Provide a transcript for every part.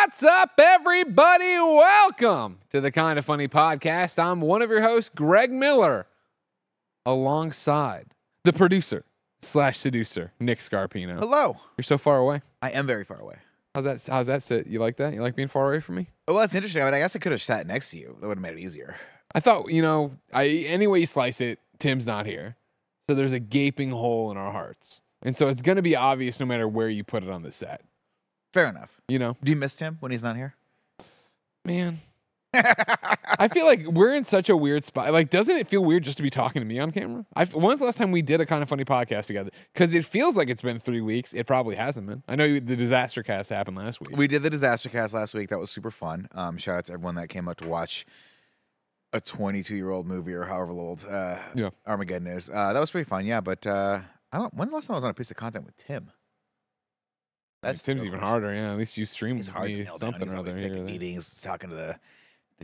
What's up, everybody? Welcome to the Kinda Funny podcast. I'm one of your hosts, Greg Miller, alongside the producer / seducer, Nick Scarpino. Hello. You're so far away. I am very far away. How's that sit? You like that? You like being far away from me? Oh, that's interesting. I mean, I guess I could have sat next to you. That would have made it easier. I thought, any way you slice it, Tim's not here. So there's a gaping hole in our hearts. And so it's going to be obvious no matter where you put it on the set. Fair enough. You know? Do you miss Tim when he's not here? Man. I feel like we're in such a weird spot. Like, doesn't it feel weird just to be talking to me on camera? When's the last time we did a Kinda Funny podcast together? Because it feels like it's been 3 weeks. It probably hasn't been. I know the disaster cast happened last week. We did the disaster cast last week. That was super fun. Shout out to everyone that came out to watch a 22-year-old movie or however old Armageddon is. That was pretty fun, yeah. But when's the last time I was on a piece of content with Tim? That's Tim's even harder, yeah. At least you streamed He's hard to nail down. He's always taking meetings, talking to the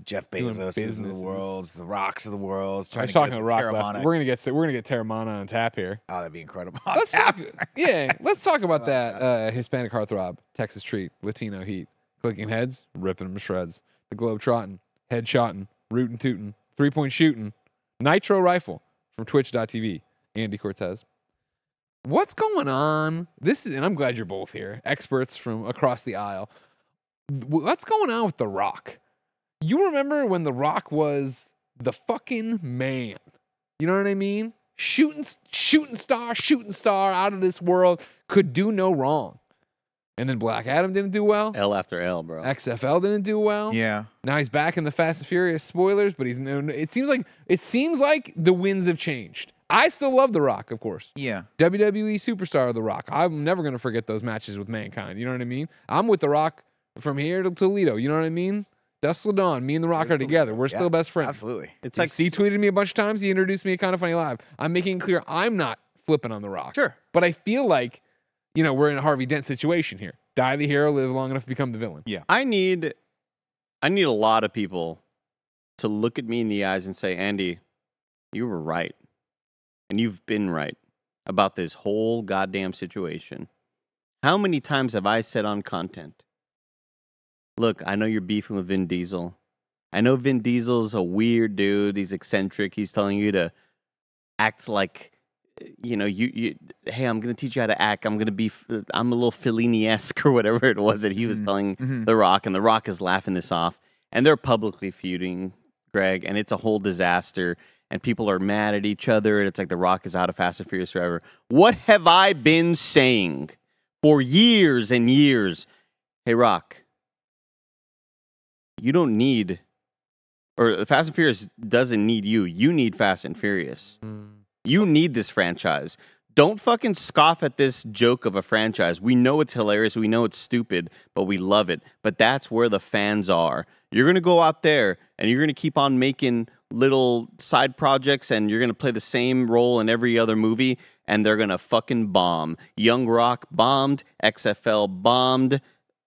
Jeff Bezos of the world, the Rocks of the world. I'm talking to Rock left. We're gonna get Terramana on tap here. Oh, that'd be incredible. Let's talk about that Hispanic heartthrob, Texas treat, Latino heat, clicking heads, ripping them to shreds, the globe trotting, head shotting, rootin' tootin', 3-point shooting, nitro rifle from Twitch.tv, Andy Cortez. What's going on? And I'm glad you're both here, experts from across the aisle. What's going on with The Rock? You remember when The Rock was the fucking man? You know what I mean? Shooting star out of this world, could do no wrong. And then Black Adam didn't do well. L after L, bro. XFL didn't do well. Yeah. Now he's back in the Fast and Furious spoilers, but it seems like the winds have changed. I still love The Rock, of course. Yeah. WWE superstar The Rock. I'm never going to forget those matches with Mankind. You know what I mean? I'm with The Rock from here to Toledo. You know what I mean? Dusk till dawn. Me and The Rock are together. We're still best friends. Absolutely. It's like he tweeted me a bunch of times. He introduced me to Kinda Funny Live. I'm making it clear I'm not flipping on The Rock. Sure. But I feel like, we're in a Harvey Dent situation here. Die the hero, live long enough to become the villain. Yeah. I need a lot of people to look at me in the eyes and say, Andy, you were right. And you've been right about this whole goddamn situation. How many times have I said on content, look, I know you're beefing with Vin Diesel. I know Vin Diesel's a weird dude. He's eccentric. He's telling you to act like, hey, I'm going to teach you how to act. I'm a little Fellini-esque or whatever it was that he was telling The Rock. And The Rock is laughing this off. And they're publicly feuding, Greg. And it's a whole disaster. And people are mad at each other, and it's like The Rock is out of Fast and Furious forever. What have I been saying for years and years? Hey, Rock, you don't need, or Fast and Furious doesn't need you. You need Fast and Furious. You need this franchise. Don't fucking scoff at this joke of a franchise. We know it's hilarious. We know it's stupid, but we love it. But that's where the fans are. You're going to go out there, and you're going to keep on making little side projects, and you're going to play the same role in every other movie, and they're going to fucking bomb. Young Rock bombed. XFL bombed.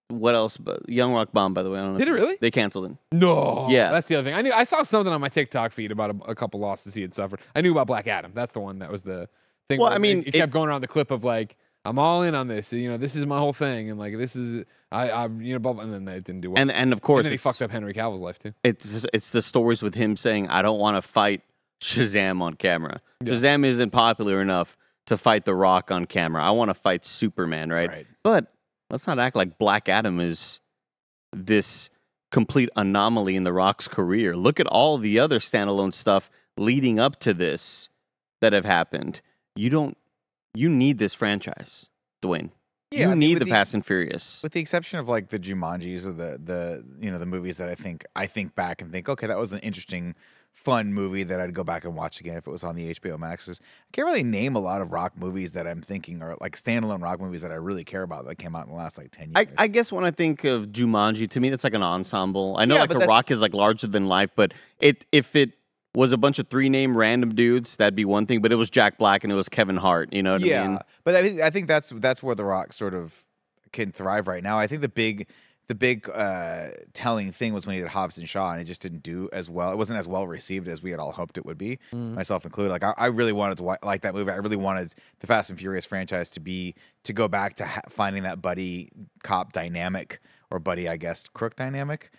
What else? Young Rock bombed, by the way. I don't know. Did it really? They canceled it. No. Yeah. That's the other thing. I saw something on my TikTok feed about a couple losses he had suffered. I knew about Black Adam. That's the one that was the thing. Well, I mean, it kept going around the clip of like, I'm all in on this. This is my whole thing, and like this is blah, blah, and then they didn't do well. And of course, and then he fucked up Henry Cavill's life too. It's the stories with him saying, I don't want to fight Shazam on camera. Yeah. Shazam isn't popular enough to fight The Rock on camera. I want to fight Superman, right? But let's not act like Black Adam is this complete anomaly in The Rock's career. Look at all the other standalone stuff leading up to this that have happened. You need this franchise, Dwayne. Yeah, you need the Fast and Furious. With the exception of like the Jumanjis or the movies that I think back and think, okay, that was an interesting, fun movie that I'd go back and watch again if it was on the HBO Maxes. I can't really name a lot of Rock movies that I'm thinking are like standalone Rock movies that I really care about that came out in the last like 10 years. I guess when I think of Jumanji, to me that's like an ensemble. I know The Rock is like larger than life, but if it was a bunch of 3-name random dudes, that'd be one thing. But it was Jack Black and it was Kevin Hart. You know what I mean? Yeah, but I think that's where The Rock sort of can thrive right now. I think the big telling thing was when he did Hobbs and Shaw, and it just didn't do as well. It wasn't as well received as we had all hoped it would be, myself included. Like I really wanted to like that movie. I really wanted the Fast and Furious franchise to go back to finding that buddy cop dynamic or buddy, I guess, crook dynamic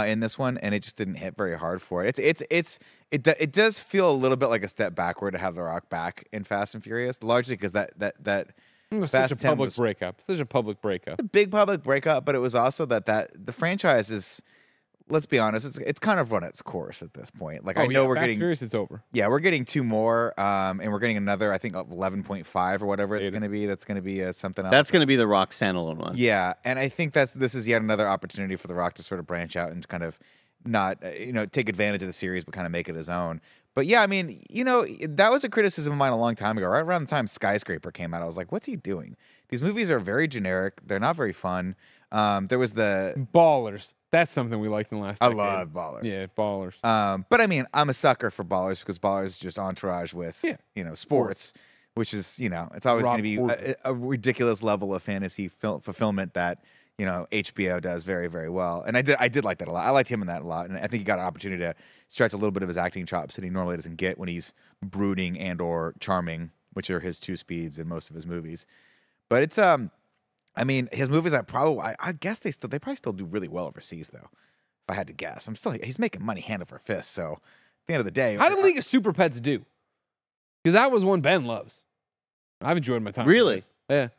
in this one, and it just didn't hit very hard for it. It does feel a little bit like a step backward to have The Rock back in Fast and Furious, largely because that Such a 10 public was breakup. Such a public breakup. a big public breakup, but it was also that the franchise is, let's be honest, it's kind of run its course at this point. Like I know we're Fast getting and Furious, it's over. yeah, we're getting 2 more, and we're getting another, I think 11.5 or whatever it's going to be. That's going to be something else. That's going to be the Rock standalone one. Yeah, and I think this is yet another opportunity for The Rock to sort of branch out and kind of not take advantage of the series, but kind of make it his own. But yeah, I mean, that was a criticism of mine a long time ago. Right around the time Skyscraper came out, I was like, what's he doing? These movies are very generic. They're not very fun. There was the Ballers. That's something we liked in the last I decade. love Ballers. Yeah, Ballers. But I mean, I'm a sucker for Ballers because Ballers is just entourage with sports, which is it's always going to be a ridiculous level of fantasy fulfillment that HBO does very, very well. And I did like that a lot. I liked him in that a lot, and I think he got an opportunity to stretch a little bit of his acting chops that he normally doesn't get when he's brooding and or charming, which are his 2 speeds in most of his movies. But it's I mean, his movies I guess they probably still do really well overseas though. If I had to guess, he's making money hand over fist. So at the end of the day, How did League of Super Pets do? Because that was one Ben loves. I've enjoyed my time. Really? Yeah.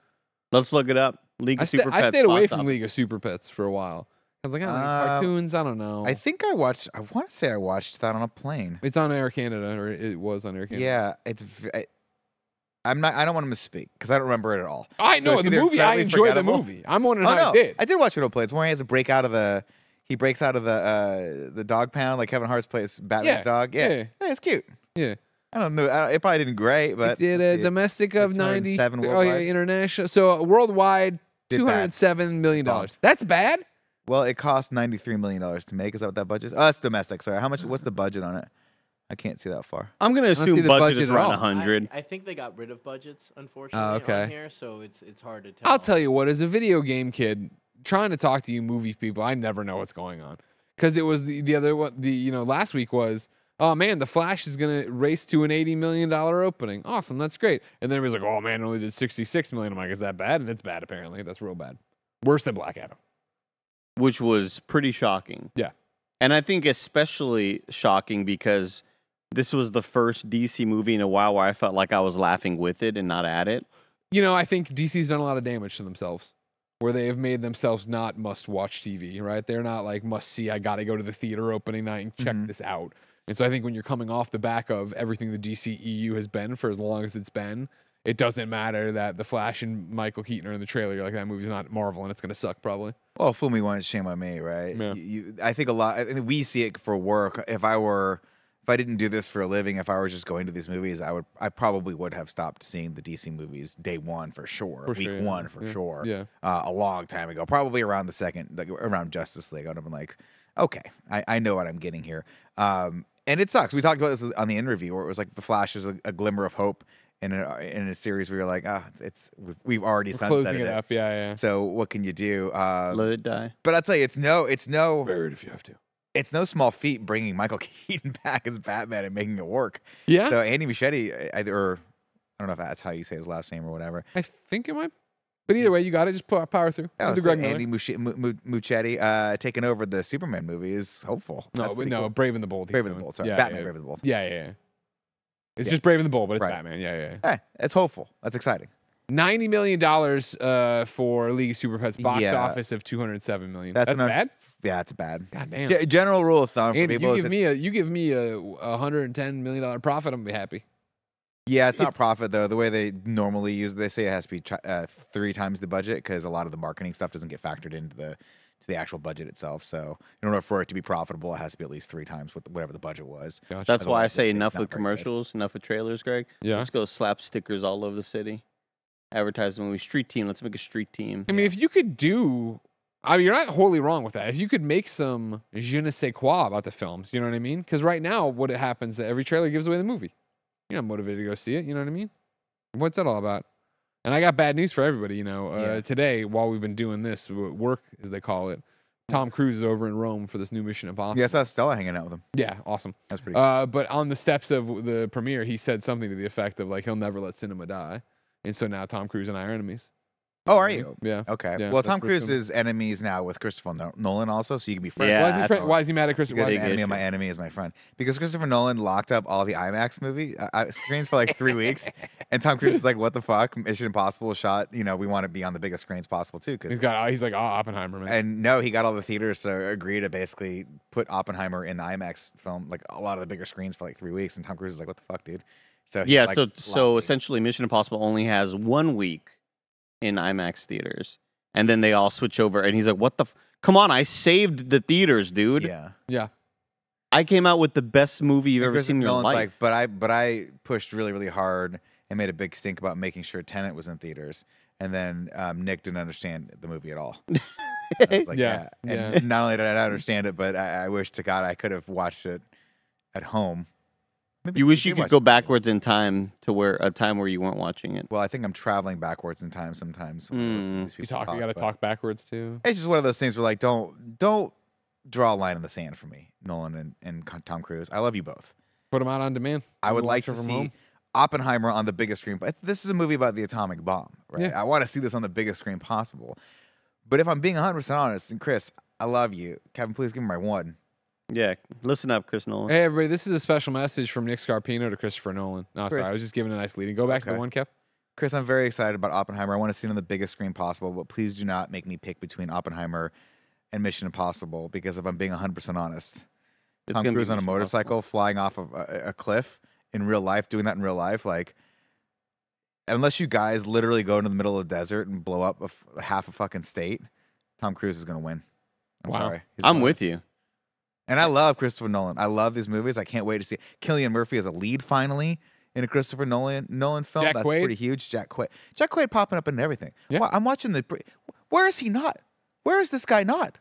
Let's look it up. League of Super Pets. I stayed away box from office. League of Super Pets for a while. I was like, I like cartoons. I don't know. I think I want to say I watched that on a plane. It's on Air Canada, or it was on Air Canada. Yeah, I don't want to misspeak because I don't remember it at all. I know it's the either movie. I incredibly enjoyed the forgettable- movie. I'm wondering Oh how no, it did. I did watch it on plane. It's where he has to break out of he breaks out of the dog pound like Kevin Hart's plays Batman's Yeah, dog. Yeah, it's cute. Yeah. I don't know. It probably didn't great, but It did a domestic of 90. 207 Oh yeah, worldwide. international. So worldwide, Did bad. $207 million. Bombed. That's bad. Well, it cost $93 million to make. Is that what that budget is? Oh, it's domestic. Sorry. How much? What's the budget on it? I can't see that far. I'm going to see assume the budget budget is at around all. 100. I think they got rid of budgets, unfortunately, okay. on here, so it's hard to tell. I'll tell you what. As a video game kid, trying to talk to you movie people, I never know what's going on. Because it was the other one. Last week was, oh man, The Flash is gonna race to an $80 million opening. Awesome, that's great. And then everybody's like, oh man, it only did $66 million. I'm like, is that bad? And it's bad apparently. That's real bad. Worse than Black Adam. Which was pretty shocking. Yeah. And I think especially shocking because this was the first DC movie in a while where I felt like I was laughing with it and not at it. I think DC's done a lot of damage to themselves, where they have made themselves not must-watch TV, right? They're not like must-see, I got to go to the theater opening night and check this out. And so I think when you're coming off the back of everything the DCEU has been for as long as it's been, it doesn't matter that The Flash and Michael Keaton are in the trailer. You're like, that movie's not Marvel and it's going to suck probably. Well, fool me once, shame on me, right? Yeah. I think I think we see it for work. If I didn't do this for a living, if I were just going to these movies, I probably would have stopped seeing the DC movies day one for sure, week one for sure. Yeah. A long time ago, probably around the second, like around Justice League, I would have been like, okay, I know what I'm getting here. And it sucks. We talked about this on the interview where it was like The Flash is a glimmer of hope in a series where you're like, we've already Closing sunsetted it up, yeah. So what can you do? Let it die. But I'll tell you, it's no. Buried if you have to. It's no small feat bringing Michael Keaton back as Batman and making it work. Yeah. So Andy Muschietti, I don't know if that's how you say his last name or whatever. I think it might. But either way, you got it. Just power through. Oh, Do so Greg Miller. Andy Muschietti taking over the Superman movie is hopeful. That's pretty cool. Brave and the Bold. he's Brave and the doing. Bold. Sorry, Yeah, Batman. yeah. Brave and the Bold. Yeah. It's Yeah. just Brave and the Bold, but it's Right. Batman. Yeah. Hey, it's hopeful. That's exciting. $90 million for League of Super Pets, box Yeah. office of $207 million. That's That's enough- bad. Yeah, it's bad. God damn. General rule of thumb for Andy, people you is give me a $110 million profit, I'm gonna be happy. yeah, it's not profit though. The way they normally use, they say it has to be 3 times the budget because a lot of the marketing stuff doesn't get factored into the actual budget itself. So in order for it to be profitable, it has to be at least 3 times whatever the budget was. Gotcha. That's why I Otherwise, say it's enough not with very good. commercials, enough with trailers, Greg. Yeah. Let's go slap stickers all over the city. Advertise the movie. Street team. Let's make a street team. I mean, if you could do, you're not wholly wrong with that. If you could make some je ne sais quoi about the films, you know what I mean? Because right now, what it happens that every trailer gives away the movie. You're not motivated to go see it. You know what I mean? What's that all about? And I got bad news for everybody. Today, while we've been doing this work, as they call it, Tom Cruise is over in Rome for this new Mission Impossible. Yeah, I saw Stella hanging out with him. Yeah, awesome. That's pretty cool. But on the steps of the premiere, he said something to the effect of like he'll never let cinema die, and so now Tom Cruise and I are enemies. Oh, are you? Yeah. Okay. Yeah, Well, that's Tom what Cruise it's gonna is enemies now with Christopher Nolan also, so you can be friends. Yeah, Why is he that's- why is he mad at Christopher? Because Why the is he- enemy of my enemy is my friend. Because Christopher Nolan locked up all the IMAX screens for like 3 weeks, and Tom Cruise is like, "What the fuck? Mission Impossible shot. You know, we want to be on the biggest screens possible too." He's like, oh, Oppenheimer, man. And no, he got all the theaters to agree to basically put Oppenheimer in the IMAX film, like a lot of the bigger screens for like 3 weeks. And Tom Cruise is like, "What the fuck, dude?" So he's Yeah, like, so lobbying. essentially, Mission Impossible only has 1 week in IMAX theaters, and then they all switch over. And he's like, "What the? Come on, I saved the theaters, dude. yeah. yeah. I came out with the best movie you've And ever Christopher seen in your Nolan's life." like, but I pushed really, really hard and made a big stink about making sure Tenet was in theaters. And then Nick didn't understand the movie at all. I was like, Yeah, And yeah. not only did I not understand it, but I wish to God I could have watched it at home. Maybe You wish you did could watch go it. backwards in time to where a time where you weren't watching it. Well, I think I'm traveling backwards in time sometimes. when I listen to these You people you got to but talk backwards too. It's just one of those things where like, don't draw a line in the sand for me, Nolan and Tom Cruise. I love you both. Put them out on demand. I would We'll like watch to it from see home. Oppenheimer on the biggest screen. But this is a movie about the atomic bomb, right? Yeah. I want to see this on the biggest screen possible. But if I'm being 100% honest, and Chris, I love you. Kevin, please give me my one. Yeah, listen up, Chris Nolan. Hey everybody, this is a special message from Nick Scarpino to Christopher Nolan. No, sorry, Chris. I was just giving a nice leading. Go back to the Okay. one, Kev. Chris, I'm very excited about Oppenheimer. I want to see it on the biggest screen possible, but please do not make me pick between Oppenheimer and Mission Impossible because if I'm being 100% honest, It's Tom gonna be Cruise on a Mission motorcycle flying off of a cliff in real life, doing that in real life, like, unless you guys literally go into the middle of the desert and blow up half a fucking state, Tom Cruise is going to win. I'm Wow. sorry. He's I'm gonna with win. you. And I love Christopher Nolan. I love these movies. I can't wait to see Cillian Murphy as a lead finally in a Christopher Nolan film. Jack That's Quaid? pretty huge. Jack Quaid popping up in everything. Yeah. Well, I'm watching where is he not? Where is this guy not?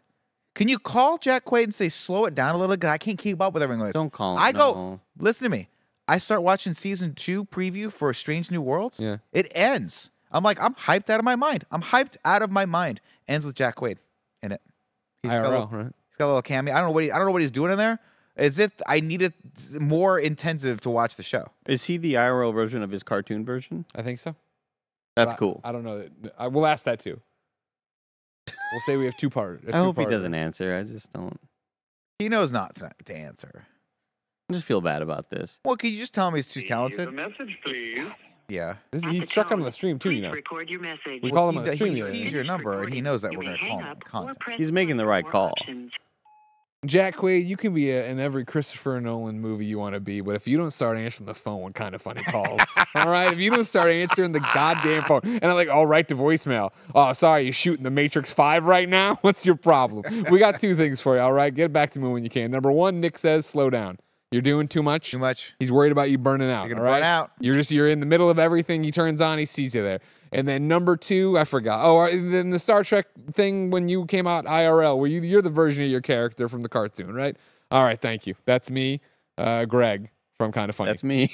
Can you call Jack Quaid and say slow it down a little? 'Cause I can't keep up with everything. Don't call him. I go. no. Listen to me. I start watching season 2 preview for Strange New Worlds. Yeah. It ends. I'm like, I'm hyped out of my mind. I'm hyped out of my mind. Ends with Jack Quaid in it. He's got a little- IRL, right? He's got a little cameo. I don't know what he's doing in there. As if I needed more intensive to watch the show. Is he the IRL version of his cartoon version? I think so. That's But cool. I don't know. I will ask that too. We'll say we have two part. I hope he doesn't answer. I just don't. He knows not to answer. I just feel bad about this. Well, can you just tell me he's too Leave talented? a message, please. Yeah. He struck on the stream too, you know. Record your message. We call him on the he stream. the other sees day. your number and he knows that You we're may going to hang call him up or content. press He's making the right more call. options. Jack Quaid, you can be in every Christopher Nolan movie you want to be, but if you don't start answering the phone when kind of funny calls, all right? If you don't start answering the goddamn phone, and I'm like, I'll write to voicemail. Oh, sorry, you're shooting the Matrix 5 right now? What's your problem? We got two things for you, all right? Get back to me when you can. Number one, Nick says, slow down. You're doing too much. Too much. He's worried about you burning out. You're all gonna right? burn out. You're in the middle of everything. He turns on. He sees you there. And then number two, I forgot. Oh, then the Star Trek thing when you came out IRL, where you're the version of your character from the cartoon, right? All right, thank you. That's me, Greg from KindaFunny. That's me.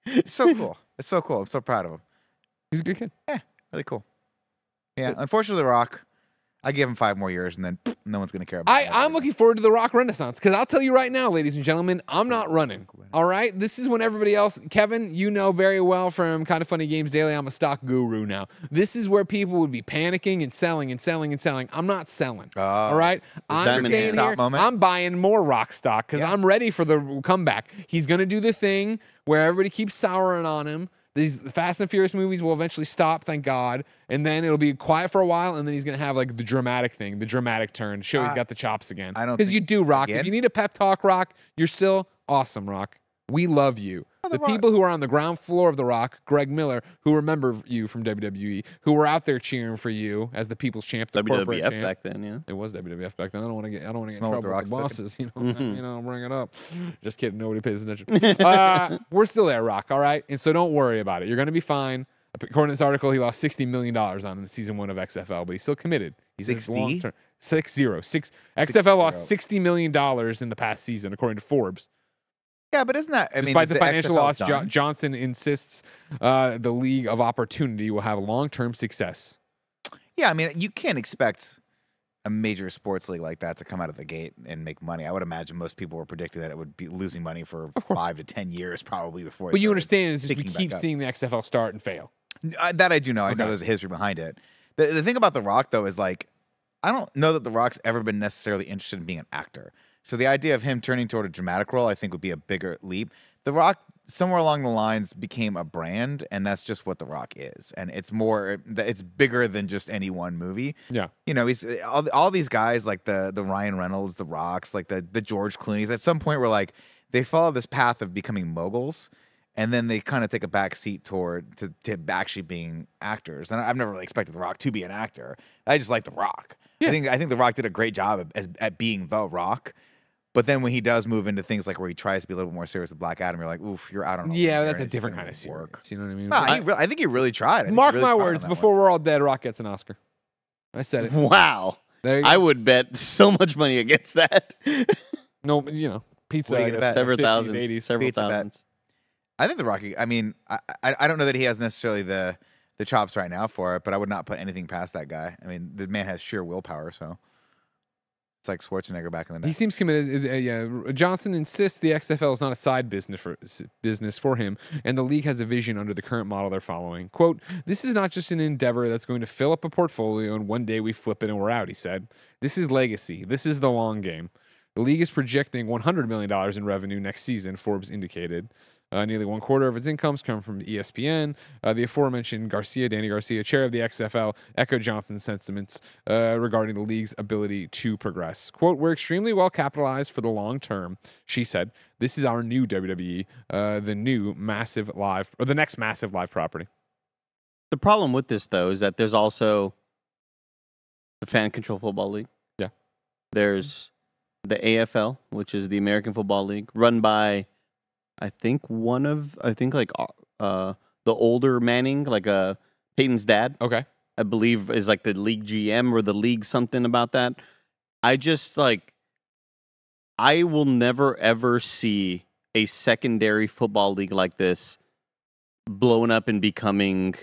It's so cool. It's so cool. I'm so proud of him. He's a good kid. Really cool. Yeah. Unfortunately, The Rock, I give him 5 more years and then no one's going to care about him. I'm looking forward to the Rock Renaissance because I'll tell you right now, ladies and gentlemen, I'm not running. All right, this is when everybody else, Kevin, you know very well from KindaFunny Games Daily, I'm a stock guru now. This is where people would be panicking and selling and selling and selling. I'm not selling. Ah. All right, that I'm an staying stop here. moment? I'm buying more Rock stock because Yeah. I'm ready for the comeback. He's gonna do the thing where everybody keeps souring on him. These Fast and Furious movies will eventually stop, thank God, and then it'll be quiet for a while, and then he's gonna have like the dramatic thing, the dramatic turn, show he's got the chops again. I don't because you think- do, Rock. If again? you need a pep talk, Rock, you're still awesome, Rock. We love you. Oh, The The Rock- people who are on the ground floor of The Rock, Greg Miller, who remember you from WWE, who were out there cheering for you as the people's champ, the corporate WWF champ. back then, yeah. It was WWF back then. I don't want to get in Smell what trouble The with the Rock's bosses. You know, Mhm. you know, bring it up. Just kidding. Nobody pays attention. We're still there, Rock. All right, and so don't worry about it. You're gonna be fine. According to this article, he lost $60 million on season 1 of XFL, but he's still committed. He's 60? long-term. 6-0. XFL lost $60 million in the past season, according to Forbes. Yeah, but isn't that, Despite is the financial XFL loss, done? Johnson insists the League of Opportunity will have long-term success. Yeah, I mean, you can't expect a major sports league like that to come out of the gate and make money. I would imagine most people were predicting that it would be losing money for 5 to 10 years probably before. But you it started understand, it's just we picking back keep up. seeing the XFL start and fail. That I do know. I know Okay. there's a history behind it. The thing about The Rock, though, is like, I don't know that The Rock's ever been necessarily interested in being an actor. So the idea of him turning toward a dramatic role, I think, would be a bigger leap. The Rock, somewhere along the lines, became a brand, and that's just what The Rock is. And it's bigger than just any one movie. Yeah. You know, he's all these guys like the Ryan Reynolds, the Rocks, like the George Clooney's. At some point, were like they follow this path of becoming moguls, and then they kind of take a back seat to actually being actors. And I've never really expected The Rock to be an actor. I just like The Rock. Yeah. I think The Rock did a great job at being The Rock. But then when he does move into things like where he tries to be a little bit more serious with Black Adam, you're like, oof, you're out on a limb Yeah, here, that's a and it's different gonna kind of serious. work. You know what I mean? No, I think he really tried. I think Mark he really my tried on words, that before one. we're all dead, Rock gets an Oscar. I said it. Wow. There you I go. would bet so much money against that. No, pizza. What are you I gonna guess, bet? Several 50s, thousands. 80s. Several Pizza bet. thousands. I think The Rock. I mean, I don't know that he has necessarily the chops right now for it, but I would not put anything past that guy. I mean, the man has sheer willpower, so it's like Schwarzenegger back in the day. He seems committed. Yeah, Johnson insists the XFL is not a side business for him, and the league has a vision under the current model they're following. Quote, "This is not just an endeavor that's going to fill up a portfolio and one day we flip it and we're out," he said. "This is legacy. This is the long game." The league is projecting $100 million in revenue next season, Forbes indicated. Nearly 1/4 of its incomes come from ESPN. The aforementioned Danny Garcia, chair of the XFL, echoed Johnson's sentiments regarding the league's ability to progress. Quote, "We're extremely well capitalized for the long term," she said. "This is our new WWE, the next massive live property." The problem with this, though, is that there's also the Fan Control Football League. Yeah. There's the AFL, which is the American Football League, run by, I think the older Manning, like Peyton's dad, Okay. I believe is like the league GM or the league something about that. I just I will never ever see a secondary football league like this blowing up and becoming,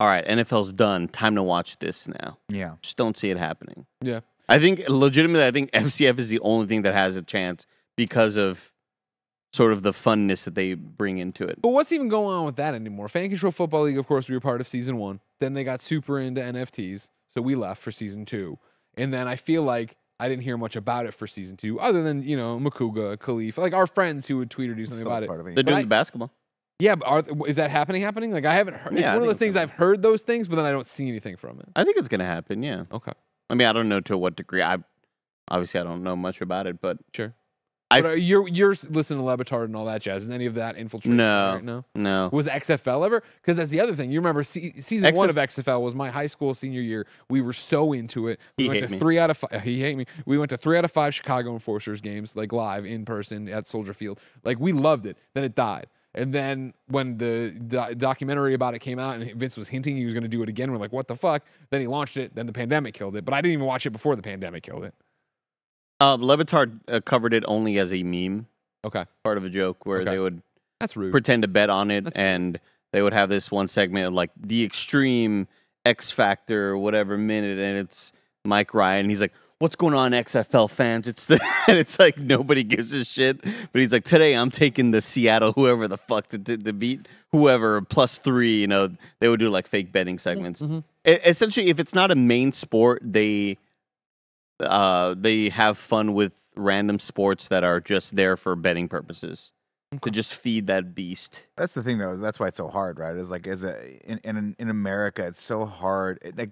all right, NFL's done. Time to watch this now. Yeah. Just don't see it happening. Yeah. I think FCF is the only thing that has a chance because of sort of the funness that they bring into it. But what's even going on with that anymore? Fan Control Football League, of course, we were part of season 1. Then they got super into NFTs, so we left for season 2. And then I feel like I didn't hear much about it for season 2, other than, Makuga, Khalif, like our friends who would tweet or do something Still about part it. of it. They're But doing the basketball. Yeah, but is that happening? Like, I haven't heard. Yeah, It's I one of think those it's things happening. I've heard those things, but then I don't see anything from it. I think it's going to happen, yeah. Okay. I mean, I don't know to what degree. Obviously I don't know much about it, but Sure. I- But you're listening to Levitard and all that jazz. Is any of that infiltrated? No. Right now? no. Was XFL ever? Because that's the other thing. You remember season 1 of XFL was my high school senior year. We were so into it. We He went hate to me. 3 out of 5. He hate me. We went to 3 out of 5 Chicago Enforcers games, like live in person at Soldier Field. Like, we loved it. Then it died. And then when the documentary about it came out and Vince was hinting he was going to do it again, we're like, what the fuck? Then he launched it. Then the pandemic killed it. But I didn't even watch it before the pandemic killed it. Levitard covered it only as a meme, Okay. part of a joke where Okay. they would That's rude. pretend to bet on it, That's and they would have this one segment of like the extreme X Factor, whatever minute, and it's Mike Ryan. And he's like, "What's going on, XFL fans?" And it's like nobody gives a shit. But he's like, "Today I'm taking the Seattle, whoever the fuck to beat whoever +3." They would do like fake betting segments. Mhm. Essentially, if it's not a main sport, they have fun with random sports that are just there for betting purposes to just feed that beast. That's the thing, though. That's why it's so hard, right? Is like in America, it's so hard. Like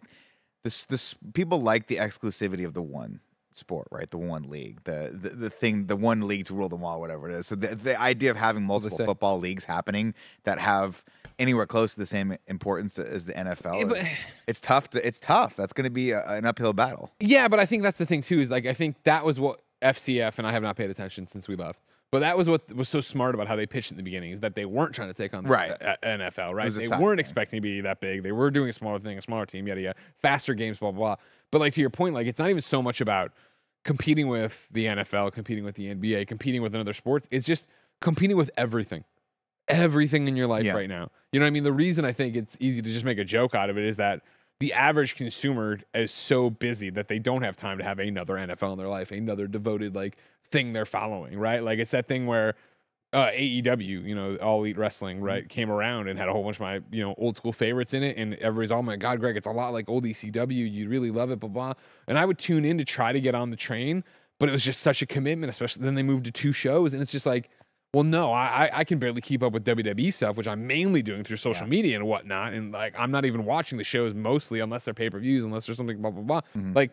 this people like the exclusivity of the one sport, right? The one league, the one league to rule them all, whatever it is. So the idea of having multiple say. football leagues happening that have anywhere close to the same importance as the NFL, Yeah, but- it's tough. It's tough. That's going to be an uphill battle. Yeah, but I think that's the thing too. Is like I think that was what FCF, and I have not paid attention since we left. But that was what was so smart about how they pitched in the beginning, is that they weren't trying to take on the Right. NFL, right? was a They side weren't thing. expecting to be that big. They were doing a smaller thing, a smaller team, yada yada, faster games, blah blah blah. But like to your point, like it's not even so much about competing with the NFL, competing with the NBA, competing with another sports. It's just competing with everything in your life Yeah. right now. You know what I mean? The reason I think it's easy to just make a joke out of it is that the average consumer is so busy that they don't have time to have another NFL in their life, another devoted like thing they're following, right? Like it's that thing where AEW, you know, All Elite Wrestling, right, came around and had a whole bunch of my, you know, old school favorites in it. And everybody's, oh my God, Greg, it's a lot like old ECW. You really love it, blah, blah. And I would tune in to try to get on the train, but it was just such a commitment, especially then they moved to 2 shows. And it's just like, well, no, I can barely keep up with WWE stuff, which I'm mainly doing through social media and whatnot. And like, I'm not even watching the shows mostly unless they're pay-per-views, unless there's something, blah, blah, blah. Like,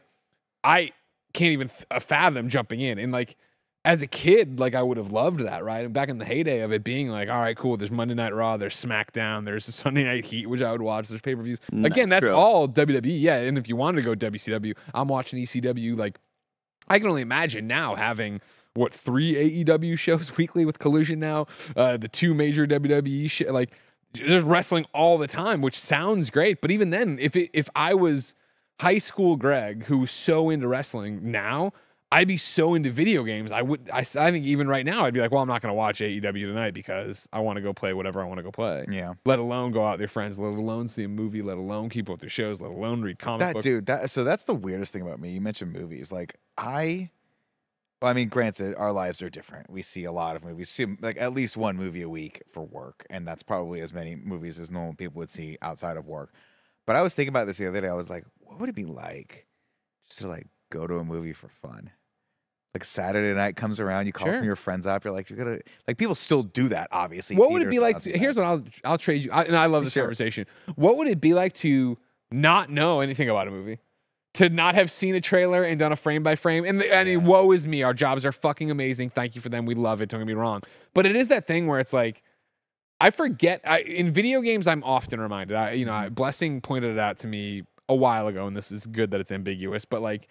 I can't even fathom jumping in. And like, as a kid, like I would have loved that, right? And back in the heyday of it being like, all right, cool, there's Monday Night Raw, there's SmackDown, there's the Sunday Night Heat, which I would watch, there's pay-per-views. Again, that's all WWE, yeah. And if you wanted to go WCW, I'm watching ECW. Like, I can only imagine now having, 3 AEW shows weekly with Collision now, the 2 major WWE like, there's wrestling all the time, which sounds great. But even then, if I was high school Greg, who was so into wrestling now, I'd be so into video games. I think even right now, I'd be like, well, I'm not going to watch AEW tonight because I want to go play whatever I want to go play. Yeah. Let alone go out with your friends, let alone see a movie, let alone keep up with their shows, let alone read comic books. Dude, so that's the weirdest thing about me. You mentioned movies. Like, I mean, granted, our lives are different. We see a lot of movies. We see like at least 1 movie a week for work. And that's probably as many movies as normal people would see outside of work. But I was thinking about this the other day. I was like, what would it be like just to like go to a movie for fun? Like Saturday night comes around, you call some of your friends up. You're like, you gotta like people still do that, obviously. What would it be like? Here's what I'll trade you. And I love this conversation. What would it be like to not know anything about a movie, to not have seen a trailer and done a frame by frame? And I mean, woe is me. Our jobs are fucking amazing. Thank you for them. We love it. Don't get me wrong. But it is that thing where it's like, I forget. In video games, I'm often reminded. Blessing pointed it out to me a while ago, and this is good that it's ambiguous. But like,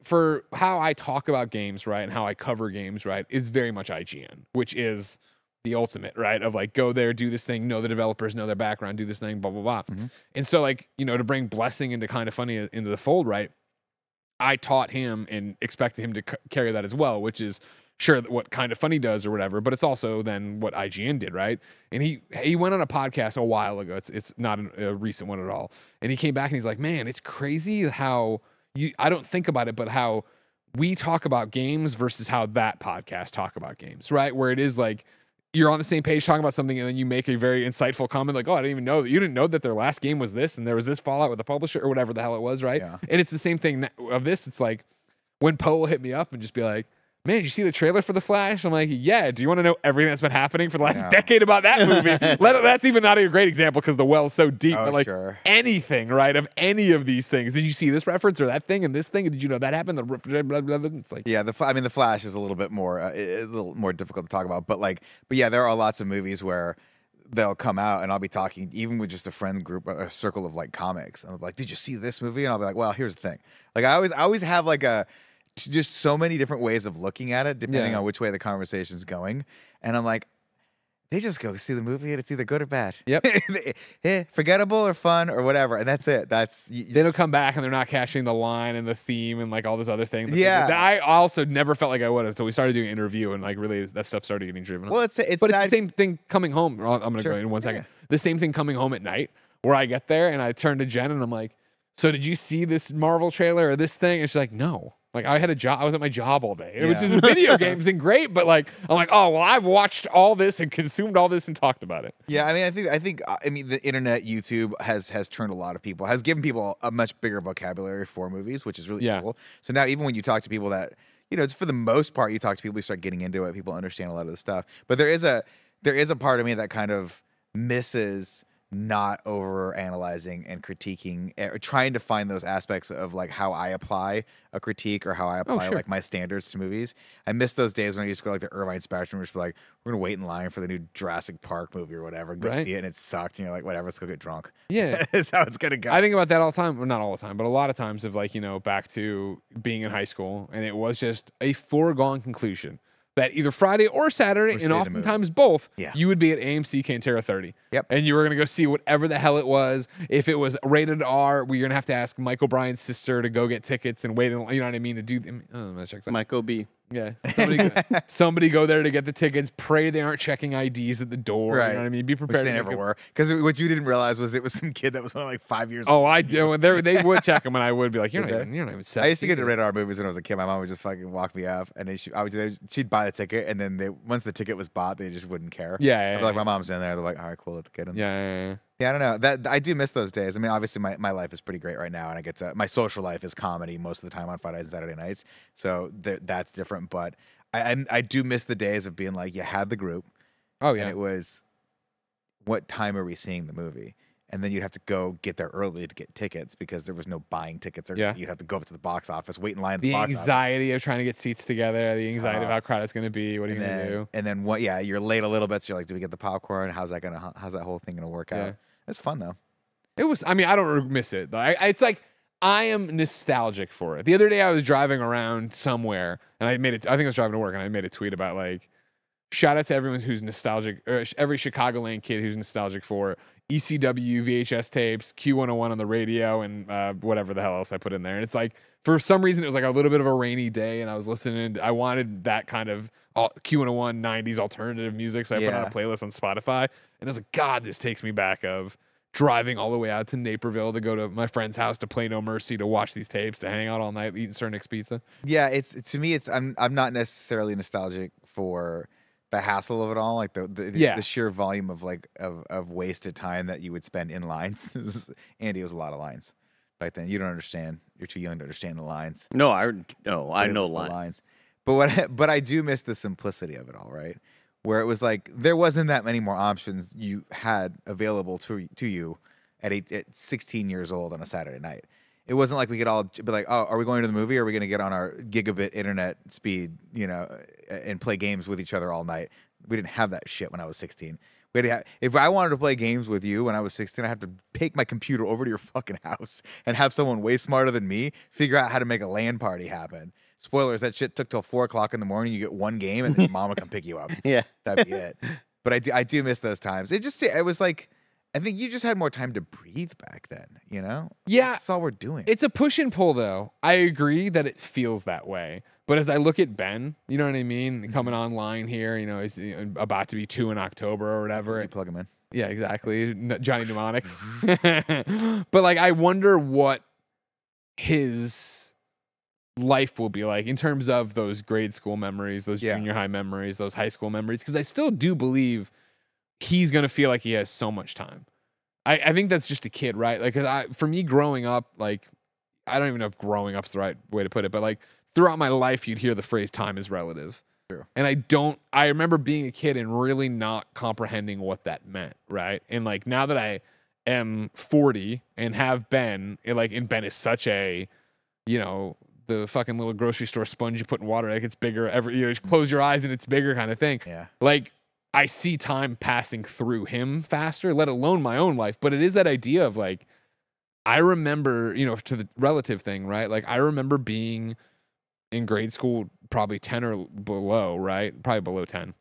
for how I talk about games, right, and how I cover games, right, is very much IGN, which is the ultimate, right, of like, go there, do this thing, know the developers, know their background, do this thing, blah, blah, blah. And so, like, to bring Blessing into KindaFunny into the fold, right, I taught him and expected him to carry that as well, which is sure what KindaFunny does or whatever, but it's also then what IGN did, right? And he went on a podcast a while ago. It's not a recent one at all. And he came back and he's like, man, it's crazy how I don't think about it, but how we talk about games versus how that podcast talk about games, right? Where it is like you're on the same page talking about something and then you make a very insightful comment like, oh, I didn't even know that. You didn't know that their last game was this and there was this fallout with the publisher or whatever the hell it was, right? Yeah. And it's the same thing of this. It's like when Poe will hit me up and just be like, man, did you see the trailer for The Flash? I'm like, yeah. Do you want to know everything that's been happening for the last decade about that movie? That's even not a great example because the well's so deep. But like anything, right, of any of these things. Did you see this reference or that thing and this thing? And did you know that happened? It's like, yeah, The Flash is a little bit more, a little more difficult to talk about. But yeah, there are lots of movies where they'll come out and I'll be talking even with just a friend group, a circle of like comics. And I'll be like, did you see this movie? And I'll be like, well, here's the thing. Like I always have like just so many different ways of looking at it, depending on which way the conversation's going. And I'm like, they just go see the movie and it's either good or bad. Yep. Forgettable or fun or whatever. And that's it. They don't come back and they're not catching the line and the theme and like all this other thing. Yeah. I also never felt like I would until we started doing an interview and like really that stuff started getting driven. Well, it's but it's the same thing coming home. I'm going to go in 1 second. Yeah. The same thing coming home at night where I get there and I turn to Jen and I'm like, so did you see this Marvel trailer or this thing? And she's like, no. Like I had a job, I was at my job all day, which is video games and great. But like, I'm like, oh well, I've watched all this and consumed all this and talked about it. Yeah, I mean, the internet, YouTube has turned a lot of people, has given people a much bigger vocabulary for movies, which is really cool. So now even when you talk to people that it's for the most part, you talk to people, you start getting into it, people understand a lot of the stuff. But there is a part of me that kind of misses not over analyzing and critiquing or trying to find those aspects of like how I apply a critique or how I apply like my standards to movies. I miss those days when I used to go like the Irvine Spectrum, which were like, we're gonna wait in line for the new Jurassic Park movie or whatever, go see it, and it sucked, and you're like, whatever, let's go get drunk. Yeah. That's how it's gonna go. I think about that all the time. Well, not all the time, but a lot of times of like, back to being in high school, and it was just a foregone conclusion that either Friday or Saturday, and oftentimes both, you would be at AMC Cantera 30. Yep. And you were going to go see whatever the hell it was. If it was rated R, you're going to have to ask Michael Bryan's sister to go get tickets and wait, you know what I mean, to do them. Michael B. Yeah. Somebody go there to get the tickets. Pray they aren't checking IDs at the door. Right. You know what I mean? Be Which prepared. they never were. Because what you didn't realize was it was some kid that was only like 5 years Oh, old. I do. They would check them, and I would be like, you're Did not they? even 17. I used to get to rated R movies when I was a kid. My mom would just fucking walk me up, and then she'd buy the ticket, and then once the ticket was bought, they just wouldn't care. Yeah. I'd be like, my mom's in there. They're like, all right, cool, let the kid in. Yeah. Yeah, I don't know. That I do miss those days. I mean, obviously my life is pretty great right now, and I get to my social life is comedy most of the time on Fridays and Saturday nights. So that's different. But I do miss the days of being like, you had the group. Oh yeah. And it was, what time are we seeing the movie? And then you'd have to go get there early to get tickets because there was no buying tickets. Or you'd have to go up to the box office, wait in line. At the box anxiety of trying to get seats together, the anxiety of how crowded it's going to be. What are you going to do? And then what? Yeah, you're late a little bit. So you're like, do we get the popcorn? How's that whole thing gonna work out? It's fun though. It was. I mean, I don't miss it though. It's like I am nostalgic for it. The other day I was driving around somewhere and I think I was driving to work and I made a tweet about like, shout out to everyone who's nostalgic, or every Chicagoland kid who's nostalgic for ECW VHS tapes, Q101 on the radio, and whatever the hell else I put in there. And it's like, for some reason, it was like a little bit of a rainy day, and I was listening. I wanted that kind of Q101 90s alternative music, so I put on a playlist on Spotify. And I was like, God, this takes me back of driving all the way out to Naperville to go to my friend's house to play No Mercy, to watch these tapes, to hang out all night eating Cernix pizza. Yeah, to me, I'm not necessarily nostalgic for the hassle of it all, like the sheer volume of of wasted time that you would spend in lines. Andy, it was a lot of lines back then. You don't understand. You're too young to understand the lines. No, I know lines. But I do miss the simplicity of it all, right? Where it was like there wasn't that many more options you had available to you at 16 years old on a Saturday night. It wasn't like we could all be like, oh, are we going to the movie? Or are we going to get on our gigabit internet speed, and play games with each other all night? We didn't have that shit when I was 16. If I wanted to play games with you when I was 16, I have to take my computer over to your fucking house and have someone way smarter than me figure out how to make a LAN party happen. Spoilers, that shit took till 4 o'clock in the morning. You get one game and then mom would come pick you up. Yeah. That'd be it. But I do miss those times. It was like, I think you just had more time to breathe back then, Yeah. That's all we're doing. It's a push and pull, though. I agree that it feels that way. But as I look at Ben, you know what I mean? Coming online here, he's about to be 2 in October or whatever. You plug him in. Yeah, exactly. Johnny Mnemonic. But like, I wonder what his life will be like in terms of those grade school memories, those junior high memories, those high school memories. Because I still do believe he's going to feel like he has so much time. I think that's just a kid, right? Like, for me growing up, like, I don't even know if growing up's the right way to put it, but like throughout my life, you'd hear the phrase time is relative. True. And I remember being a kid and really not comprehending what that meant, right? And like now that I am 40 and have Ben, and Ben is such a, the fucking little grocery store sponge you put in water, like it's bigger you just close your eyes and it's bigger kind of thing. Yeah. Like, I see time passing through him faster, let alone my own life. But it is that idea of like, I remember, to the relative thing, right? Like, I remember being in grade school, probably 10 or below, right? Probably below 10.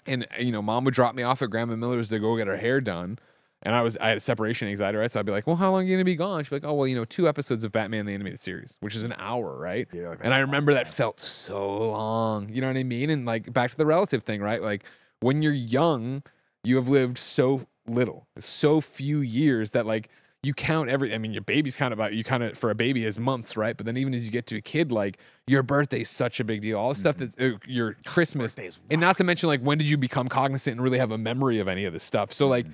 And, mom would drop me off at Grandma Miller's to go get her hair done. And I had separation anxiety, right? So I'd be like, well, how long are you going to be gone? She'd be like, oh, well, 2 episodes of Batman the Animated Series, which is an hour, right? Yeah, like and I remember that felt so long. You know what I mean? And like, back to the relative thing, right? Like, when you're young, you have lived so little, so few years that like you count your baby's for a baby is months, right? But then even as you get to a kid, like your birthday's such a big deal. All the stuff that your Christmas, and not to mention like when did you become cognizant and really have a memory of any of this stuff? So like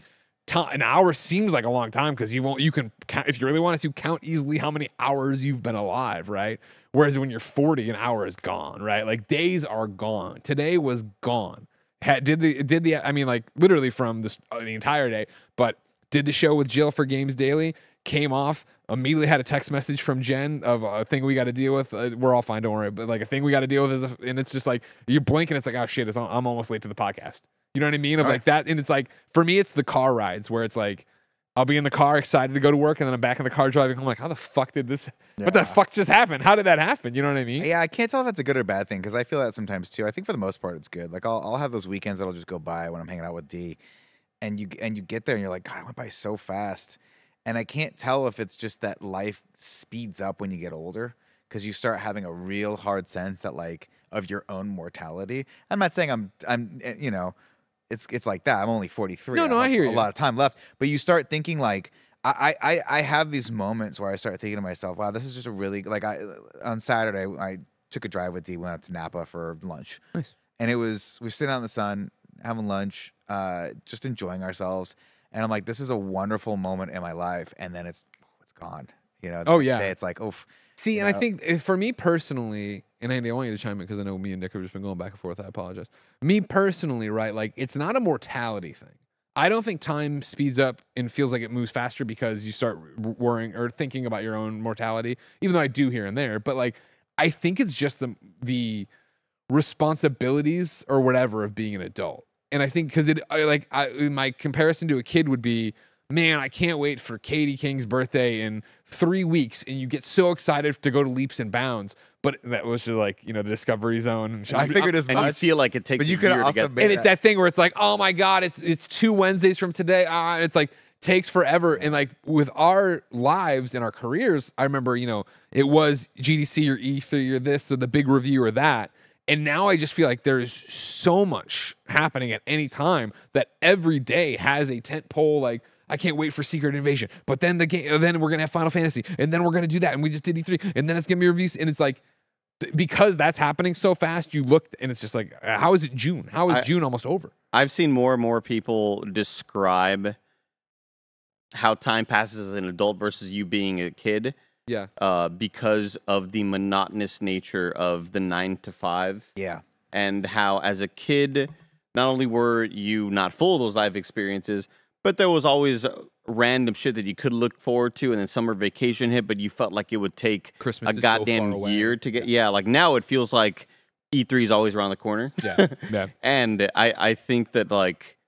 an hour seems like a long time because you can count, if you really wanted to count easily how many hours you've been alive, right? Whereas when you're 40, an hour is gone, right? Like days are gone. Today was gone. Literally from the entire day, but did the show with Jill for Games Daily, came off, immediately had a text message from Jen of a thing we got to deal with. We're all fine, don't worry, but like a thing we got to deal with and it's just like you blink and it's like, oh shit, I'm almost late to the podcast. You know what I mean? Of like that, and it's like for me, it's the car rides where it's like I'll be in the car excited to go to work, and then I'm back in the car driving home like, how the fuck did this? Yeah. What the fuck just happened? How did that happen? You know what I mean? Yeah, I can't tell if that's a good or bad thing because I feel that sometimes too. I think for the most part it's good. Like I'll have those weekends that'll just go by when I'm hanging out with D, and you get there and you're like, God, it went by so fast, and I can't tell if it's just that life speeds up when you get older because you start having a real hard sense that like, of your own mortality. I'm not saying I'm you know, it's like that. I'm only 43. No, I hear you. A lot of time left, but you start thinking like I have these moments where I start thinking to myself, wow, this is just a really like on Saturday I took a drive with D, went out to Napa for lunch. Nice. And we were sitting out in the sun, having lunch, just enjoying ourselves. And I'm like, this is a wonderful moment in my life. And then it's gone. You know, Oh, yeah. It's like, oof. See, and I think for me personally, and Andy, I want you to chime in because I know me and Nick have just been going back and forth. I apologize. Me personally, right? Like, it's not a mortality thing. I don't think time speeds up and feels like it moves faster because you start worrying or thinking about your own mortality, even though I do here and there. But like, I think it's just the responsibilities or whatever of being an adult. And I think because my comparison to a kid would be, man, I can't wait for Katie King's birthday in 3 weeks, and you get so excited to go to leaps and bounds. But that was just like, you know, the Discovery Zone. And I figured as and much. you feel like it takes but you a could year to also get made and it's that thing where it's like, oh my God, it's 2 Wednesdays from today. And it's like takes forever. And like with our lives and our careers, I remember, you know, it was GDC or E3 or this or the big review or that. And now I just feel like there's so much happening at any time that every day has a tent pole. Like, I can't wait for Secret Invasion, but then the game, then we're gonna have Final Fantasy, and then we're gonna do that, and we just did E3, and then it's gonna be reviews, and it's like because that's happening so fast, you look and it's just like, how is it June? How is June almost over? I've seen more and more people describe how time passes as an adult versus you being a kid. Yeah. Because of the monotonous nature of the 9 to 5. Yeah. And how, as a kid, not only were you not full of those life experiences, but there was always random shit that you could look forward to, and then summer vacation hit, but you felt like it would take Christmas a is so far goddamn away. year to get. Yeah, like now it feels like E3 is always around the corner. Yeah. Yeah. And I think that, like,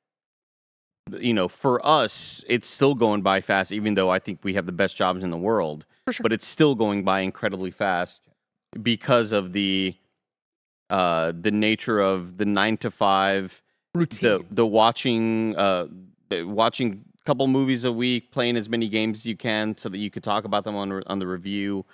you know, for us, it's still going by fast, even though I think we have the best jobs in the world. For sure. But it's still going by incredibly fast because of the nature of the 9 to 5 Routine. the watching watching a couple movies a week, playing as many games as you can so that you could talk about them on the review.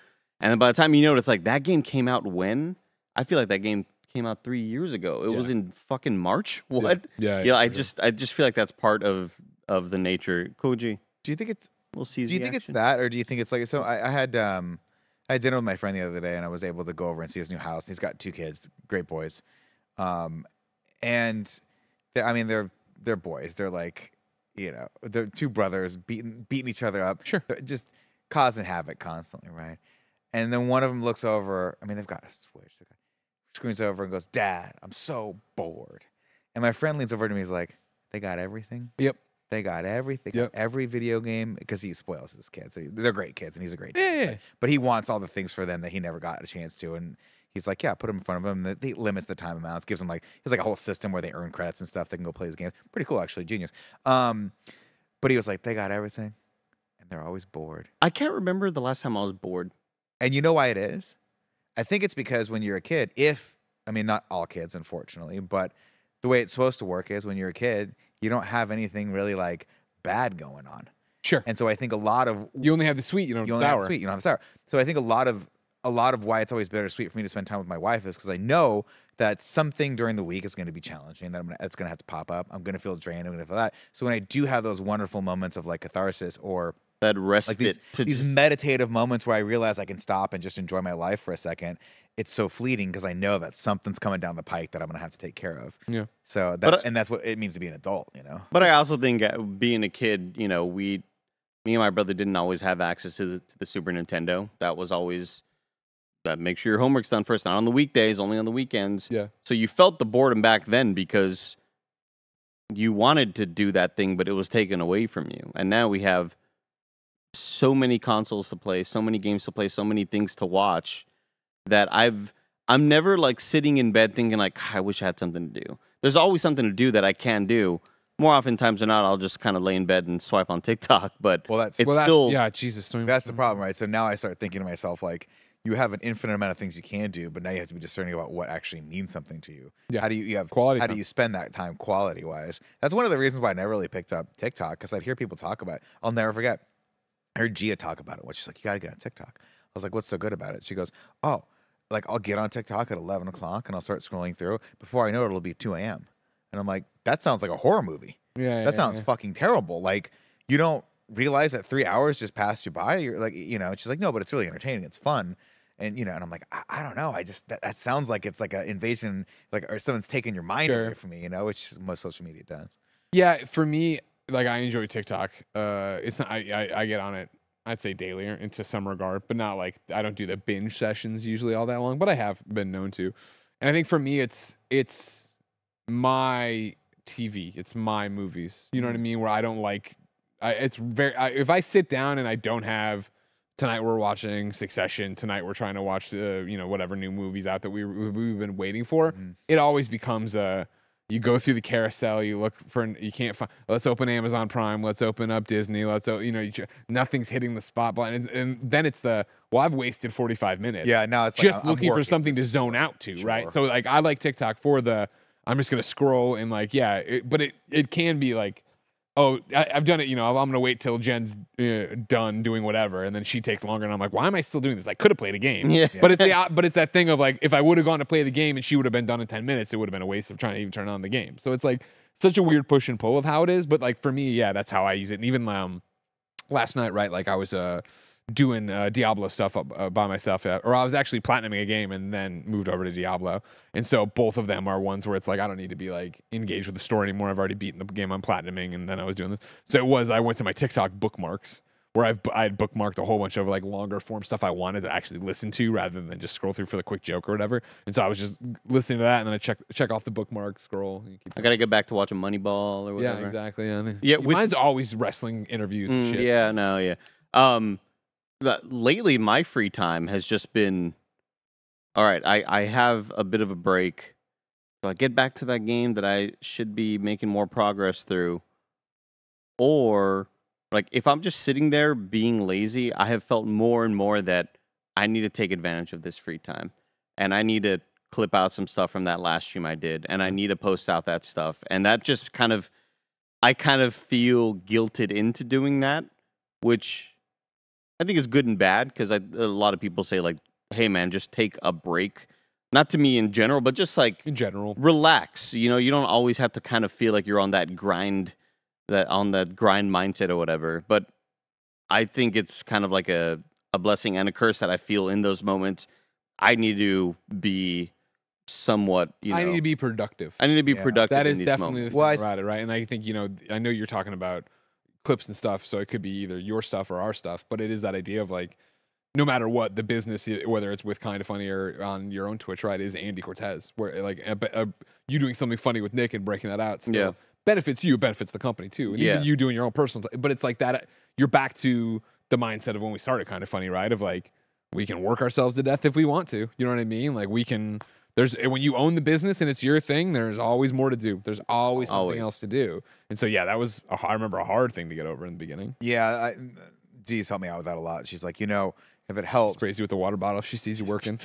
And then by the time you know it, it's like, that game came out when? I feel like that game came out 3 years ago. It was in fucking March. What? Yeah. I just feel like that's part of the nature. Koji, Do you think it's we'll see. Do you think it's that, or do you think it's like so? I had dinner with my friend the other day, and I was able to go over and see his new house. He's got 2 kids, great boys, and they're boys. They're like, you know, they're 2 brothers beating each other up. Sure. They're just causing havoc constantly, right? And then one of them looks over. I mean, they've got a Switch. Screams over and goes, "Dad, I'm so bored." And my friend leans over to me. He's like, "They got everything." Yep. They got everything, Yep. every video game, because he spoils his kids. They're great kids, and he's a great dad. Yeah. But he wants all the things for them that he never got a chance to. And he's like, yeah, put them in front of him. He limits the time amounts, gives them he's like a whole system where they earn credits and stuff. They can go play his games. Pretty cool, actually. Genius. But he was like, they got everything, and they're always bored. I can't remember the last time I was bored. And you know why it is? I think it's because when you're a kid, not all kids, unfortunately, but the way it's supposed to work is when you're a kid, you don't have anything really like bad going on. Sure. And so I think a lot of You only have the sweet, you don't have the only have sour. the sweet, you don't have the sour. So I think a lot of why it's always bittersweet for me to spend time with my wife is because I know that something during the week is going to be challenging. It's going to have to pop up. I'm going to feel drained. I'm going to feel that. So when I do have those wonderful moments of like catharsis or That respite like to these just, meditative moments where I realize I can stop and just enjoy my life for a second, it's so fleeting because I know that something's coming down the pike that I'm going to have to take care of. Yeah. So and that's what it means to be an adult, you know. But I also think being a kid, you know, me and my brother didn't always have access to the Super Nintendo. That was always that make sure your homework's done first, not on the weekdays, only on the weekends. Yeah. So you felt the boredom back then because you wanted to do that thing, but it was taken away from you. And now we have so many consoles to play, so many games to play, so many things to watch that I'm never like sitting in bed thinking like, I wish I had something to do. There's always something to do that I can do. More oftentimes than not, I'll just kind of lay in bed and swipe on TikTok. But yeah, Jesus. That's the problem, right? So now I start thinking to myself like, you have an infinite amount of things you can do, but now you have to be discerning about what actually means something to you. Yeah. How do you have quality? How time. do you spend that time quality wise? That's one of the reasons why I never really picked up TikTok, because I'd hear people talk about it. I'll never forget. I heard Gia talk about it. She's like, you got to get on TikTok. I was like, what's so good about it? She goes, oh, like I'll get on TikTok at 11 o'clock and I'll start scrolling through. Before I know it, it'll be 2 a.m. And I'm like, that sounds like a horror movie. Yeah, That sounds fucking terrible. Like, you don't realize that 3 hours just passed you by. You're like, she's like, no, but it's really entertaining. It's fun. And, and I'm like, I don't know. I just, that sounds like it's like an invasion, like, or someone's taking your mind away from me, which most social media does. Yeah, for me, like I enjoy TikTok. It's not, I get on it, I'd say daily into some regard, but not like, I don't do the binge sessions usually all that long, but I have been known to. And I think for me, it's my TV. It's my movies. You know what I mean? Where I don't like, if I sit down and I don't have, tonight we're watching Succession, tonight we're trying to watch whatever new movies out that we've been waiting for, it always becomes you go through the carousel, you look for, you can't find, let's open Amazon Prime, let's open up Disney, nothing's hitting the spot button. And then it's I've wasted 45 minutes. Yeah, now it's just like, looking for something to zone out to, right? So like, I like TikTok for I'm just going to scroll and like, but it can be like, oh, I've done it, I'm going to wait till Jen's done doing whatever, and then she takes longer, and I'm like, why am I still doing this? I could have played a game. Yeah. But it's that thing of like, if I would have gone to play the game and she would have been done in 10 minutes, it would have been a waste of trying to even turn on the game. So it's like such a weird push and pull of how it is, but like for me, that's how I use it. And even last night, right, like I was doing Diablo stuff by myself, or I was actually platinuming a game and then moved over to Diablo. And so both of them are ones where it's like, I don't need to be like engaged with the story anymore. I've already beaten the game I'm platinuming, and then I was doing this. So I went to my TikTok bookmarks where I had bookmarked a whole bunch of like longer form stuff I wanted to actually listen to rather than just scroll through for the quick joke or whatever. And so I was just listening to that, and then I check off the bookmark, scroll. I gotta get back to watching Moneyball or whatever. Yeah, exactly. Yeah, mine's always wrestling interviews and shit. Yeah, no, yeah. Lately, my free time has just been, all right, I have a bit of a break. So I get back to that game that I should be making more progress through. Or, like, if I'm just sitting there being lazy, I have felt more and more that I need to take advantage of this free time. And I need to clip out some stuff from that last stream I did. And I need to post out that stuff. And that just I kind of feel guilted into doing that, which I think is good and bad, because a lot of people say, like, hey, man, just take a break. Not to me in general, but just like in general, relax. You don't always have to kind of feel like you're on that grind, mindset or whatever. But I think it's kind of like a blessing and a curse that I feel in those moments. I need to be somewhat, I need to be productive. I need to be productive. That is in these definitely moments. the thing about it, right? And I think, I know you're talking about clips and stuff, so it could be either your stuff or our stuff, but it is that idea of like, no matter what the business, whether it's with KindaFunny or on your own Twitch, right, is Andy Cortez, where like you doing something funny with Nick and breaking that out still benefits you, benefits the company too, and even you doing your own personal. But it's like that you're back to the mindset of when we started KindaFunny, right? Of like, we can work ourselves to death if we want to. You know what I mean? Like we can. When you own the business and it's your thing, there's always more to do. There's always something else to do. And so, that was, I remember, a hard thing to get over in the beginning. Yeah, Dee's helped me out with that a lot. She's like, if it helps. Sprays you with the water bottle if she sees you working.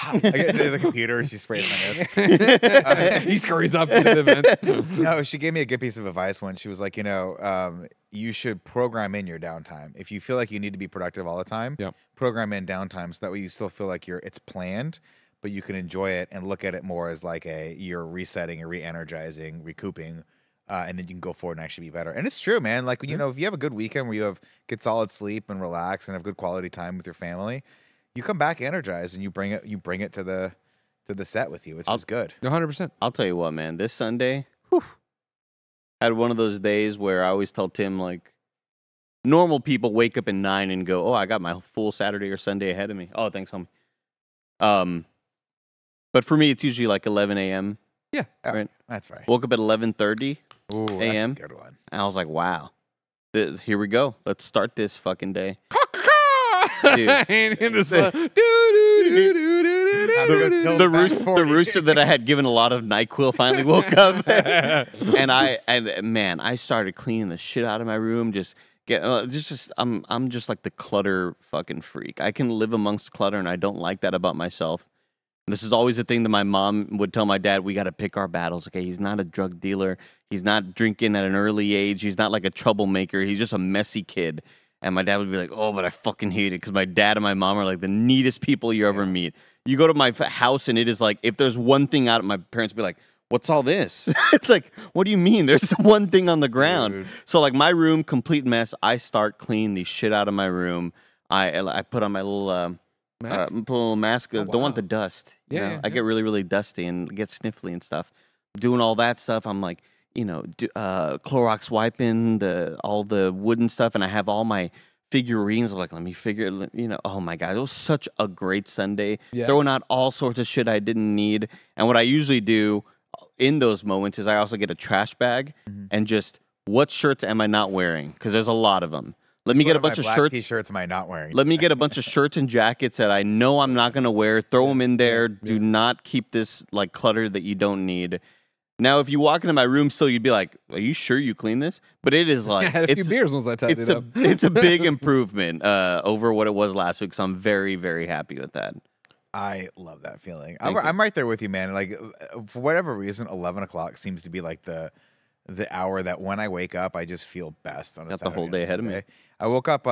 I get the computer, she sprays my head. He scurries up to the event. No, she gave me a good piece of advice when she was like, you should program in your downtime. If you feel like you need to be productive all the time, program in downtime so that way you still feel like it's planned, but you can enjoy it and look at it more as like you're resetting, you're re-energizing, recouping, and then you can go forward and actually be better. And it's true, man. Like, if you have a good weekend where you get solid sleep and relax and have good quality time with your family, you come back energized and you bring it to the set with you. It's just good. 100%. I'll tell you what, man. This Sunday, had one of those days where I always tell Tim, like, normal people wake up at 9 and go, oh, I got my full Saturday or Sunday ahead of me. Oh, thanks, homie. But for me, it's usually like 11 a.m. Yeah. Right? That's right. Woke up at 11:30 a.m. That's a good one. And I was like, wow. Here we go. Let's start this fucking day. The rooster that I had given a lot of NyQuil finally woke up. and man, I started cleaning the shit out of my room. I'm just like the clutter fucking freak. I can live amongst clutter, and I don't like that about myself. This is always a thing that my mom would tell my dad, we got to pick our battles. Okay, he's not a drug dealer. He's not drinking at an early age. He's not like a troublemaker. He's just a messy kid. And my dad would be like, oh, but I fucking hate it, because my dad and my mom are like the neatest people you ever meet. you go to my house and it is like, if there's one thing out, my parents be like, what's all this? It's like, what do you mean? There's one thing on the ground. Dude. So like my room, complete mess. I start cleaning the shit out of my room. I put on my little mask. Oh, Don't want wow. the dust. You know? Yeah, I get really, really dusty and get sniffly and stuff. Doing all that stuff, I'm like, Clorox wiping all the wooden stuff, and I have all my figurines. I'm like, let me figure, oh my God, it was such a great Sunday. Yeah. Throwing out all sorts of shit I didn't need. And what I usually do in those moments is I also get a trash bag and just, what shirts am I not wearing? Because there's a lot of them. Let me get a bunch of shirts. T-shirts am I not wearing? Let me get a bunch of shirts and jackets that I know I'm not going to wear. Throw them in there. Do not keep this like clutter that you don't need. Now, if you walk into my room still, you'd be like, are you sure you clean this? But it is like, I had a few beers once I tied it up. It's a big improvement over what it was last week. So I'm very, very happy with that. I love that feeling. Thank you. I'm right there with you, man. Like, for whatever reason, 11 o'clock seems to be like the hour that when I wake up, I just feel best. On a Got the Saturday whole and day ahead of me. Sunday. I woke up,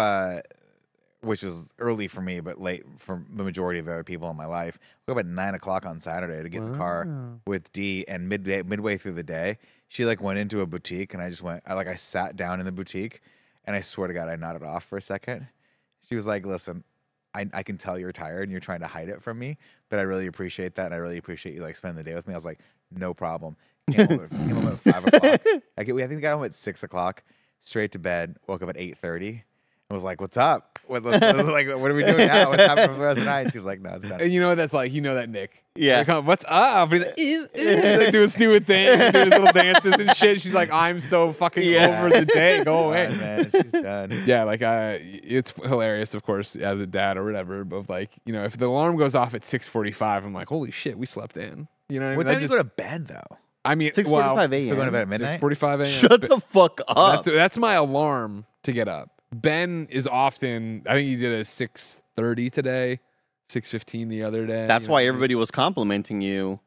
which was early for me, but late for the majority of other people in my life. I woke up at 9 o'clock on Saturday to get in the car with Dee, and midway through the day, she like went into a boutique, and I sat down in the boutique, and I swear to God, I nodded off for a second. She was like, listen, I can tell you're tired and you're trying to hide it from me, but I really appreciate that, and I really appreciate you like spending the day with me. I was like, no problem. Came home at 5 o'clock. I think we got home at 6 o'clock, straight to bed, woke up at 8:30. I was like, what's up? What are we doing now? What's happening for the rest of the night? She was like, no, it's done. And you know what that's like? You know that Nick. Yeah. Like, what's up? He's like, like doing stupid things, doing his little dances and shit. She's like, I'm so fucking over the day. Go away. Fine, man. She's done. Yeah, like it's hilarious, of course, as a dad or whatever. But like, if the alarm goes off at 6:45, I'm like, holy shit, we slept in. You know what I mean? What time do you go to bed, though? I mean, 6:45 a.m. Still going to bed at midnight? 6:45 a.m. Shut the fuck up. That's my alarm to get up. Ben is often, I think he did a 6:30 today, 6:15 the other day. That's why everybody was complimenting you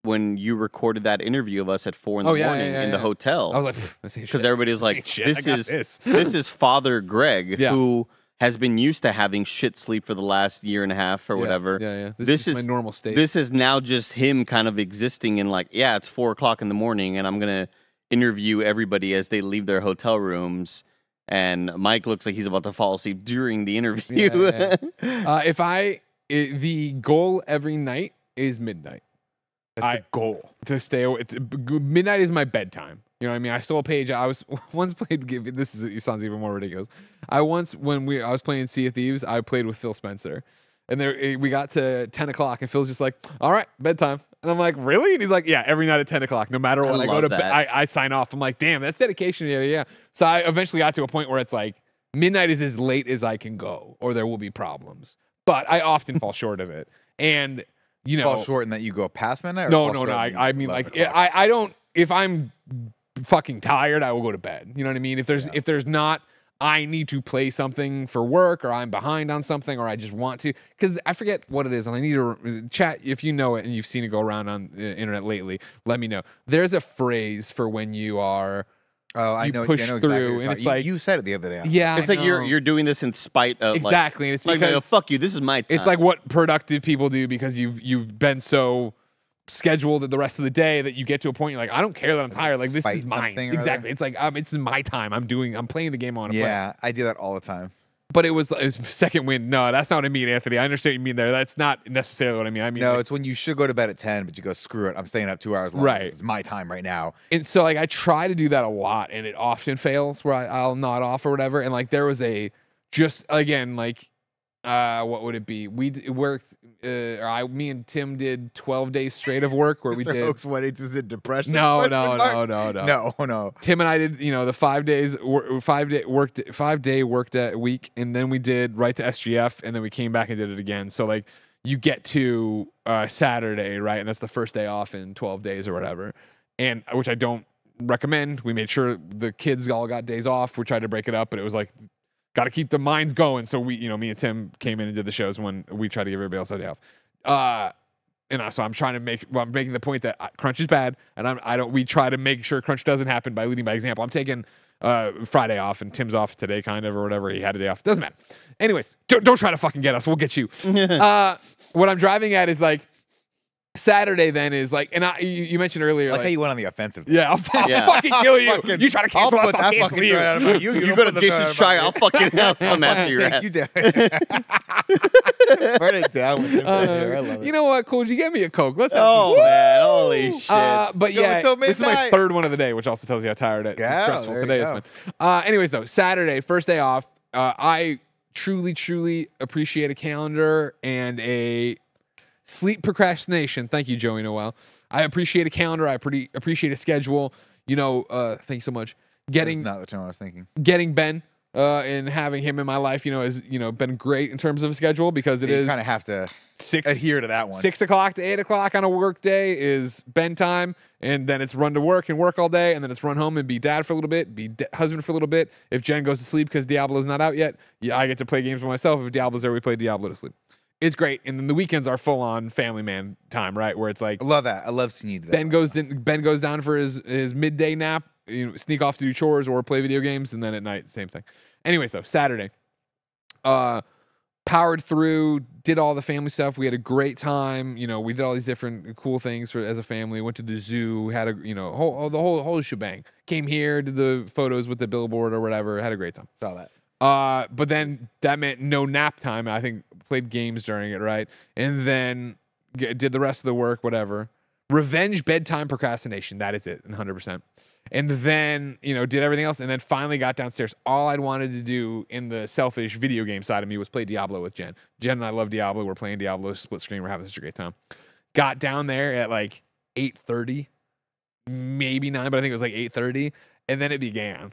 when you recorded that interview of us at 4 in the morning in the hotel. I was like, because everybody was like, this is Father Greg, Yeah. who has been used to having shit sleep for the last year and a half or whatever. Yeah. This is my normal state. This is now just him kind of existing in like, yeah, it's 4 o'clock in the morning, and I'm gonna interview everybody as they leave their hotel rooms. And Mike looks like he's about to fall asleep during the interview. The goal every night is midnight. That's the goal. To stay away. Midnight is my bedtime. You know what I mean? I stole a page. I was once played. It sounds even more ridiculous. I was playing Sea of Thieves. I played with Phil Spencer, and we got to 10 o'clock, and Phil's just like, "All right, bedtime." And I'm like, "Really?" And he's like, "Yeah, every night at 10 o'clock, no matter what." I go to bed. I sign off. I'm like, "Damn, that's dedication." Yeah. So I eventually got to a point where it's like midnight is as late as I can go, or there will be problems. But I often fall short of it, and fall short in that you go past midnight. No. I mean, like, I don't. If I'm fucking tired, I will go to bed. You know what I mean? If there's not, I need to play something for work, or I'm behind on something, or I just want to, because I forget what it is, and I need to chat. If you know it and you've seen it go around on the internet lately, let me know. There's a phrase for when you are. Oh, I know. Push exactly through, and it's like you said it the other day. Yeah, it's like you're doing this in spite of exactly. And it's like because fuck you. This is my time. It's like what productive people do, because you've been so scheduled the rest of the day that you get to a point you're like, I don't care that I'm tired. Like, this is mine. Exactly. It's like it's my time. I'm playing the game I want to play. Yeah, I do that all the time. But it was second wind. No, that's not what I mean, Anthony. I understand what you mean there. That's not necessarily what I mean. I mean, no, it's when you should go to bed at 10, but you go, screw it. I'm staying up 2 hours long. Right. It's my time right now. And so like I try to do that a lot, and it often fails where I'll nod off or whatever. And like there was what would it be? We worked. Me and Tim did 12 days straight of work where we did. Oaks weddings is it depression? No. Tim and I did, the 5 days, 5 day worked a week, and then we did right to SGF, and then we came back and did it again. So like you get to Saturday, right, and that's the first day off in 12 days or whatever, and which I don't recommend. We made sure the kids all got days off. We tried to break it up, but it was like, got to keep the minds going. So we, me and Tim came in and did the shows when we tried to give everybody else a day off. so I'm trying to I'm making the point that crunch is bad, and we try to make sure crunch doesn't happen by leading by example. I'm taking Friday off, and Tim's off today, kind of, or whatever. He had a day off. Doesn't matter. Anyways, don't try to fucking get us. We'll get you. What I'm driving at is like Saturday. Then is like, and you mentioned earlier, like how you went on the offensive. Yeah, I'll fucking kill you. You try to cancel us, I'll cancel you. Right out of you. You go to Jason's try. I'll fucking come after you. You down. Write it down with him here. I love it. You know what, Cool? You get me a Coke. Let's have man, holy shit. But Go yeah, until this is my midnight. third one of the day, which also tells you how tired and stressful there today you has been. Anyways, though, Saturday, first day off, I truly appreciate a calendar and a sleep procrastination. Thank you, Joey Noel. I appreciate a calendar. I appreciate a schedule. You know, thank you so much. That's not the term I was thinking. Getting Ben and having him in my life, has been great in terms of a schedule because it You is kind of have to adhere to that one. 6 o'clock to 8 o'clock on a work day is Ben time, and then it's run to work and work all day, and then it's run home and be dad for a little bit, be husband for a little bit. If Jen goes to sleep because Diablo's not out yet, I get to play games by myself. If Diablo's there, we play Diablo to sleep. It's great, and then the weekends are full on family man time, right? Where it's like I love that. I love seeing you do that. Ben goes down for his midday nap, sneak off to do chores or play video games, and then at night same thing. Anyways, though, Saturday, powered through, did all the family stuff. We had a great time. We did all these different cool things as a family. Went to the zoo, had the whole shebang. Came here, did the photos with the billboard or whatever. Had a great time. Saw that. But then that meant no nap time. I think played games during it, right? And then did the rest of the work, whatever. Revenge bedtime procrastination. That is it, 100%. And then, did everything else, and then finally got downstairs. All I'd wanted to do in the selfish video game side of me was play Diablo with Jen. Jen and I love Diablo. We're playing Diablo, split screen. We're having such a great time. Got down there at like 8:30, maybe 9, but I think it was like 8:30. And then it began.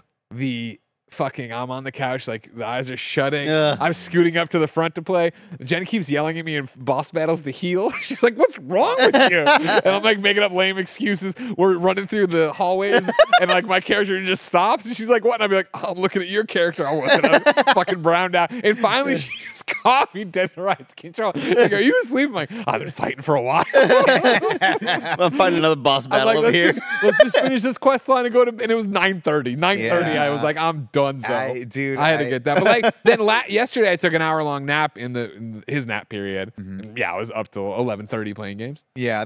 I'm on the couch, like the eyes are shutting. I'm scooting up to the front to play. Jen keeps yelling at me in boss battles to heal. She's like, "What's wrong with you?" And I'm like making up lame excuses. We're running through the hallways, and like my character just stops, and she's like, "What?" And I'll be like, "Oh, I'm looking at your character. I wasn't. I'm fucking browned out." And finally, she just caught me dead to rights. Control. Like, "Are you asleep?" I'm like, "I've been fighting for a while." I'm fighting another boss battle over here. Let's just finish this quest line and go to. And it was 9:30. 9:30. I was like, I'm done. So I had to get that. But like then yesterday, I took an hour-long nap in his nap period. And I was up till 11:30 playing games. Yeah,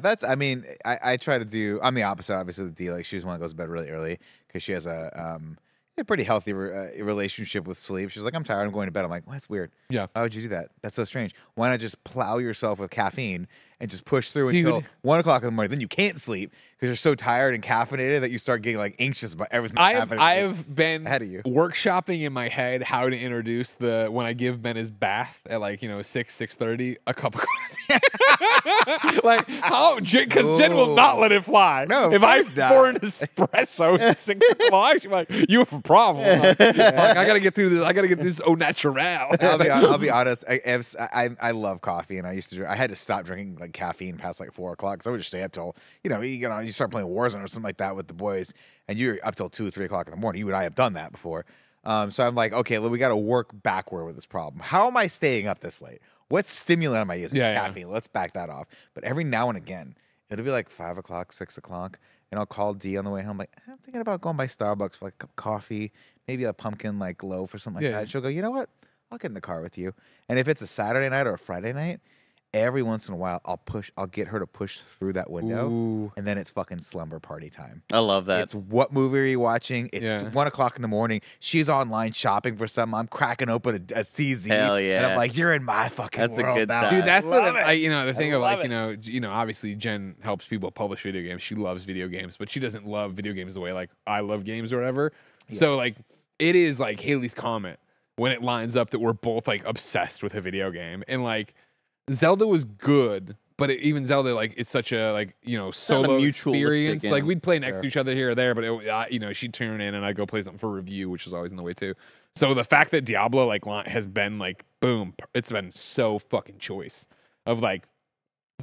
I try to do. I'm the opposite, obviously. The D, like she's one that goes to bed really early because she has a pretty healthy relationship with sleep. She's like, I'm tired. I'm going to bed. I'm like, well, that's weird. Yeah. Why would you do that? That's so strange. Why not just plow yourself with caffeine and just push through until 1 o'clock in the morning? Then you can't sleep because you're so tired and caffeinated that you start getting like anxious about everything happening. I have been ahead of you. workshopping in my head how to introduce when I give Ben his bath at like 6:30 a cup of coffee. Like because Jen will not let it fly. No, if I pour an espresso at 6 o'clock, she's like, "You have a problem." Like, I gotta get through this. I gotta get this au naturel. I'll be honest. I love coffee, and I had to stop drinking like caffeine past like 4 o'clock because I would just stay up till you start playing Warzone or something like that with the boys, and you're up till 2 or 3 o'clock in the morning. You and I have done that before, so I'm like, okay, we got to work backward with this problem. How am I staying up this late? What stimulant am I using? Caffeine. Let's back that off. But every now and again, it'll be like 5 o'clock, 6 o'clock, and I'll call D on the way home. Like, I'm thinking about going by Starbucks for like a cup of coffee, maybe a pumpkin like loaf or something like that. She'll go, you know what? I'll get in the car with you. And if it's a Saturday night or a Friday night, every once in a while, I'll get her to push through that window, and then it's fucking slumber party time. I love that. It's what movie are you watching? It's 1 o'clock in the morning. She's online shopping for something. I'm cracking open a CZ. Hell yeah. And I'm like, you're in my fucking world. That's a good now. time. Dude, that's the thing of like, it. obviously Jen helps people publish video games. She loves video games, but she doesn't love video games the way like I love games or whatever. Yeah. So like it is like Haley's Comet when it lines up that we're both like obsessed with a video game. And like Zelda was good, but even Zelda, like, it's such a, like, solo experience. Like, we'd play next to each other here or there, but, she'd turn in and I'd go play something for review, which is always in the way, too. So the fact that Diablo, like, has been, like, boom, it's been so fucking choice of, like,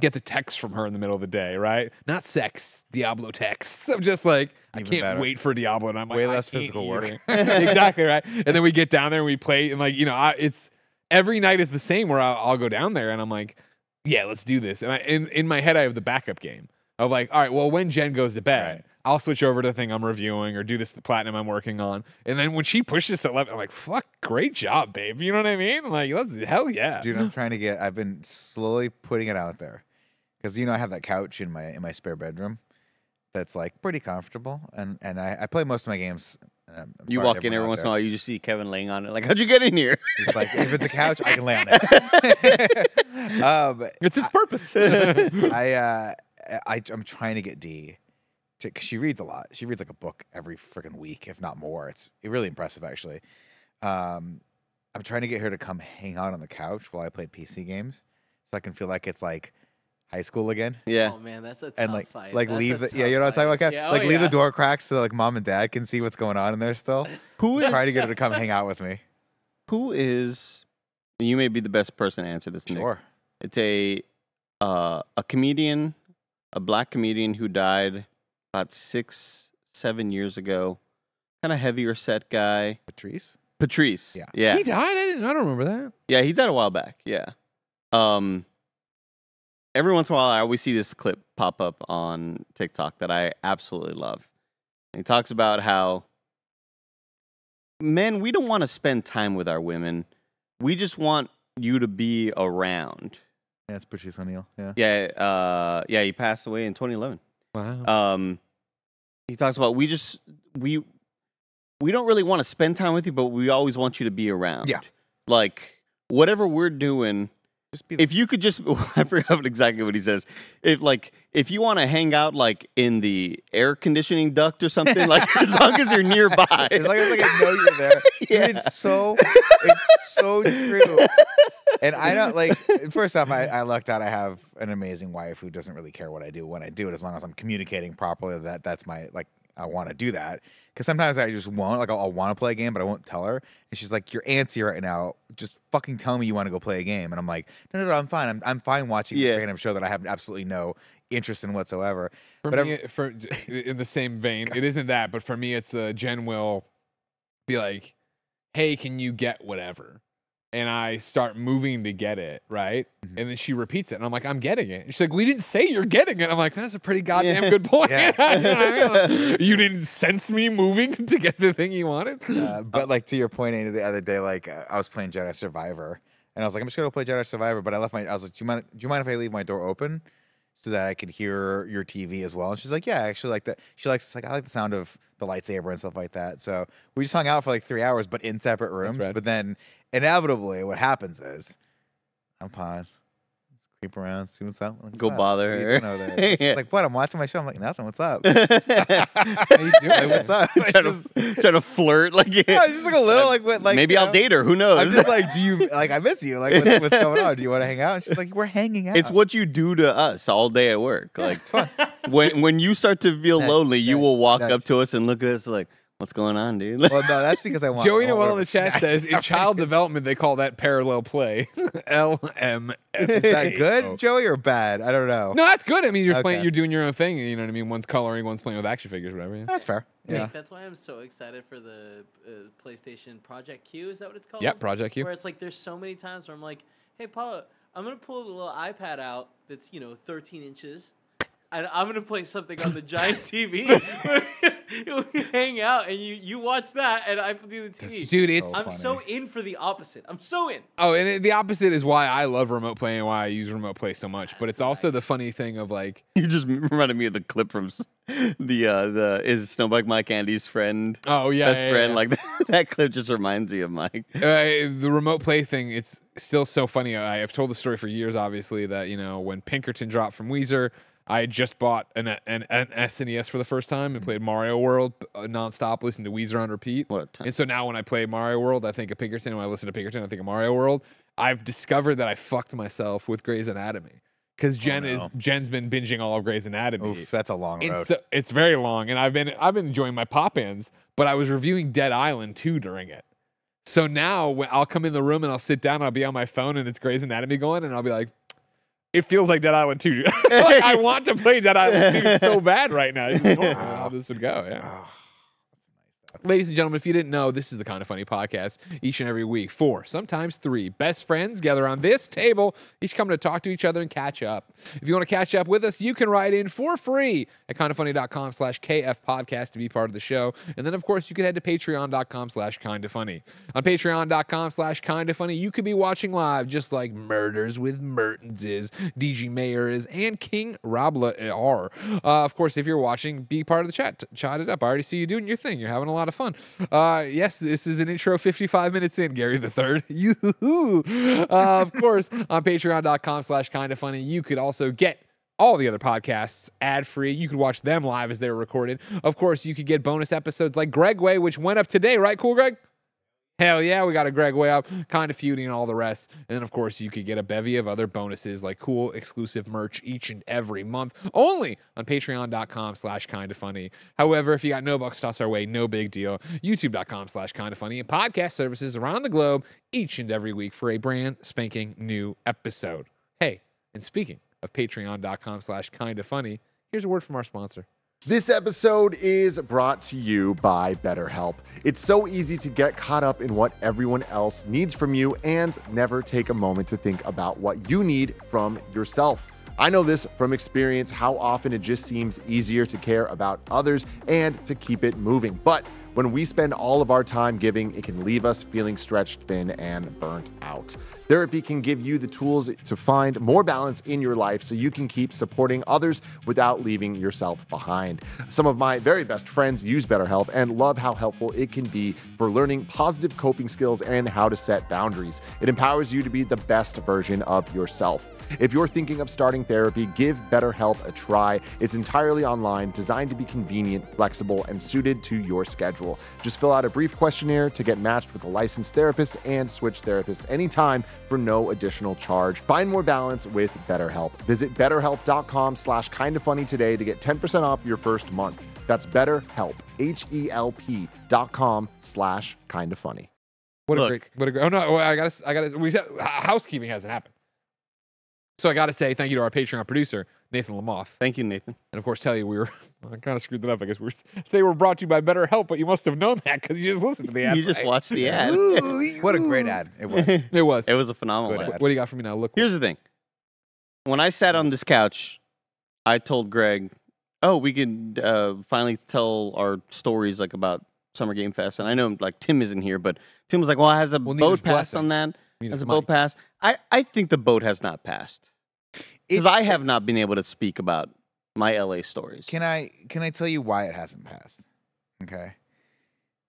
get the text from her in the middle of the day, right? Not sex, Diablo texts. I'm just like, I can't wait for Diablo. And I'm like, way less physical work. Exactly, right? And then we get down there and we play, and, like, it's... Every night is the same where I'll go down there and I'm like, yeah, let's do this. And in my head, I have the backup game of like, all right, well, when Jen goes to bed, Right. I'll switch over to the thing I'm reviewing or do this the platinum I'm working on. And then when she pushes to 11, I'm like, fuck, great job, babe. You know what I mean? Like, hell yeah. Dude, I've been slowly putting it out there. Because, I have that couch in my spare bedroom that's like pretty comfortable. And I play most of my games. You walk in every once in a while, you just see Kevin laying on it. Like, how'd you get in here? It's like, if it's a couch, I can lay on it. It's its purpose. I'm trying to get D. Because she reads a lot. She reads like a book every freaking week, if not more. It's really impressive, actually. I'm trying to get her to come hang out on the couch while I play PC games, so I can feel like it's like high school again. Yeah. Oh man, that's a tough And fight. like That's leave a the you know what I'm tough talking about? fight. Yeah, Like oh, leave the yeah. door cracks so like mom and dad can see what's going on in there still. Who is Trying to get her to come hang out with me. Who is? You may be the best person to answer this, Nick. Sure. It's a comedian, a black comedian who died about 6-7 years ago. Kind of heavier set guy. Patrice. Yeah. Yeah. He died? I don't remember that. Yeah, he died a while back. Yeah. Every once in a while, I always see this clip pop up on TikTok that I absolutely love. And he talks about how men, we don't want to spend time with our women. We just want you to be around. Yeah, it's Patrice O'Neill. Yeah. Yeah, he passed away in 2011. Wow. He talks about we don't really want to spend time with you, but we always want you to be around. Yeah. Like whatever we're doing, Just be if you could just I forgot exactly what he says. If you want to hang out like in the air conditioning duct or something, like as long as you're nearby. as long as like, I know you're there. Yeah. Dude, it's so true. And I don't like first off, I lucked out. I have an amazing wife who doesn't really care what I do when I do it, as long as I'm communicating properly that's my like I want to do that. Because sometimes I just won't. Like I'll want to play a game, but I won't tell her. And she's like, "You're antsy right now. Just fucking tell me you want to go play a game." And I'm like, "No, I'm fine. I'm fine watching a random show that I have absolutely no interest in whatsoever." For but me, in the same vein, it isn't that, but for me, it's Jen will be like, "Hey, can you get whatever?" And I start moving to get it, right? Mhm. And then she repeats it, and I'm like, "I'm getting it." She's like, "We didn't say you're getting it." I'm like, "That's a pretty goddamn Yeah. good point." Yeah. You know what I mean? Like, you didn't sense me moving to get the thing you wanted. But like to your point, Andy, the other day, like I was playing Jedi Survivor, and I was like, I'm just gonna play Jedi Survivor, but I was like, do you mind if I leave my door open so that I could hear your TV as well? And she's like, yeah, I actually like that. She likes like I like the sound of the lightsaber and stuff like that. So we just hung out for like 3 hours, but in separate rooms. rad. But then inevitably, what happens is I'm pause. Creep around, see what's up. Like, Go "What's up? bother What are you her." doing over there?" She's Yeah. like, what? I'm watching my show. I'm like, nothing. What's up? How you doing? Like, what's up? It's trying to flirt like yeah, it's just like a little like what like maybe you I'll know? date her. Who knows? I'm just like, do you like? I miss you. Like, what's going on? Do you want to hang out? And she's like, we're hanging out. It's what you do to us all day at work. Yeah, Like it's fun. when you start to feel lonely, you will walk that- up to us and look at us like, "What's going on, dude?" Well, no, that's because I want. Joey I want Noel in whatever the chat snack says you in have. child development they call that parallel play. LMF. Is that good, Joey, or bad? I don't know. No, that's good. I mean, you're playing, Okay. you're doing your own thing. You know what I mean? One's coloring, one's playing with action figures, whatever. Yeah. That's fair. Nick, Yeah. that's why I'm so excited for the PlayStation Project Q. Is that what it's called? Yep, Project Q. Where it's like there's so many times where I'm like, hey, Paula, I'm going to pull the little iPad out that's, 13 inches. And I'm going to play something on the giant TV. We hang out and you watch that and I do the TV. Dude, it's so I'm funny. so in for the opposite. I'm so in. oh, and the opposite is why I love remote play and why I use remote play so much. But it's also the funny thing of like, You just reminded me of the clip from the is Snowbike Mike Andy's friend, oh yeah, best friend. Like that clip just reminds me of Mike. The remote play thing. It's still so funny. I have told the story for years, obviously, that when Pinkerton dropped from Weezer, I had just bought an SNES for the first time and played Mario World nonstop, listening to Weezer on repeat. What a time. And so now when I play Mario World, I think of Pinkerton. When I listen to Pinkerton, I think of Mario World. I've discovered that I fucked myself with Grey's Anatomy because Jen's been binging all of Grey's Anatomy. Oof, that's a long road. It's very long, and I've been enjoying my pop-ins, but I was reviewing Dead Island 2 during it. So now when I'll come in the room and I'll sit down, and I'll be on my phone and it's Grey's Anatomy going, and I'll be like, it feels like Dead Island 2. Like, I want to play Dead Island 2 so bad right now. You just don't know how this would go. Yeah. Oh, that's nice. Ladies and gentlemen, if you didn't know, this is the Kind of Funny podcast. Each and every week, 4, sometimes 3 best friends gather on this table, each coming to talk to each other and catch up. If you want to catch up with us, you can write in for free at kindafunny.com/KF podcast to be part of the show. And then, of course, you can head to patreon.com/kindafunny. On patreon.com/kindafunny, you could be watching live just like Murders with Mertens is, DG Mayer is, and King Rabla are. Of course, if you're watching, be part of the chat. Chat it up. I already see you doing your thing. You're having a lot of fun. Yes, this is an intro 55 minutes in, Gary the Third. Of course, on patreon.com/kindafunny, you could also get all the other podcasts ad-free. You could watch them live as they were recorded. Of course, you could get bonus episodes like Greg Way, which went up today, right? Cool, Greg? Hell yeah, we got a Greg Way up, Kind of Feuding, and all the rest. And then, of course, you could get a bevy of other bonuses like cool exclusive merch each and every month, only on patreon.com/kindafunny. However, if you got no bucks tossed our way, no big deal. YouTube.com/kindafunny and podcast services around the globe each and every week for a brand spanking new episode. Hey, and speaking of patreon.com/kindafunny, here's a word from our sponsor. This episode is brought to you by BetterHelp. It's so easy to get caught up in what everyone else needs from you and never take a moment to think about what you need from yourself. I know this from experience, how often it just seems easier to care about others and to keep it moving. But when we spend all of our time giving, it can leave us feeling stretched thin and burnt out. Therapy can give you the tools to find more balance in your life so you can keep supporting others without leaving yourself behind. Some of my very best friends use BetterHelp and love how helpful it can be for learning positive coping skills and how to set boundaries. It empowers you to be the best version of yourself. If you're thinking of starting therapy, give BetterHelp a try. It's entirely online, designed to be convenient, flexible, and suited to your schedule. Just fill out a brief questionnaire to get matched with a licensed therapist and switch therapists anytime for no additional charge. Find more balance with BetterHelp. Visit betterhelp.com/kindafunny today to get 10% off your first month. That's BetterHelp, HELP.com/kindafunny. What a great, oh no, I gotta, we said, housekeeping hasn't happened. So I got to say thank you to our Patreon producer, Nathan Lamoth. Thank you, Nathan. And of course, tell you I kind of screwed that up. I guess they were brought to you by BetterHelp, but you must have known that because you just listened to the ad. You just watched the ad. What a great ad it was. It was. It was a phenomenal ad. What do you got for me now? Look. Here's the thing. When I sat on this couch, I told Greg, oh, we could finally tell our stories like about Summer Game Fest. And I know like Tim isn't here, but Tim was like, well, has a boat passed on that? Has a boat passed? I think the boat has not passed. Because I have not been able to speak about my LA stories. Can I tell you why it hasn't passed? Okay.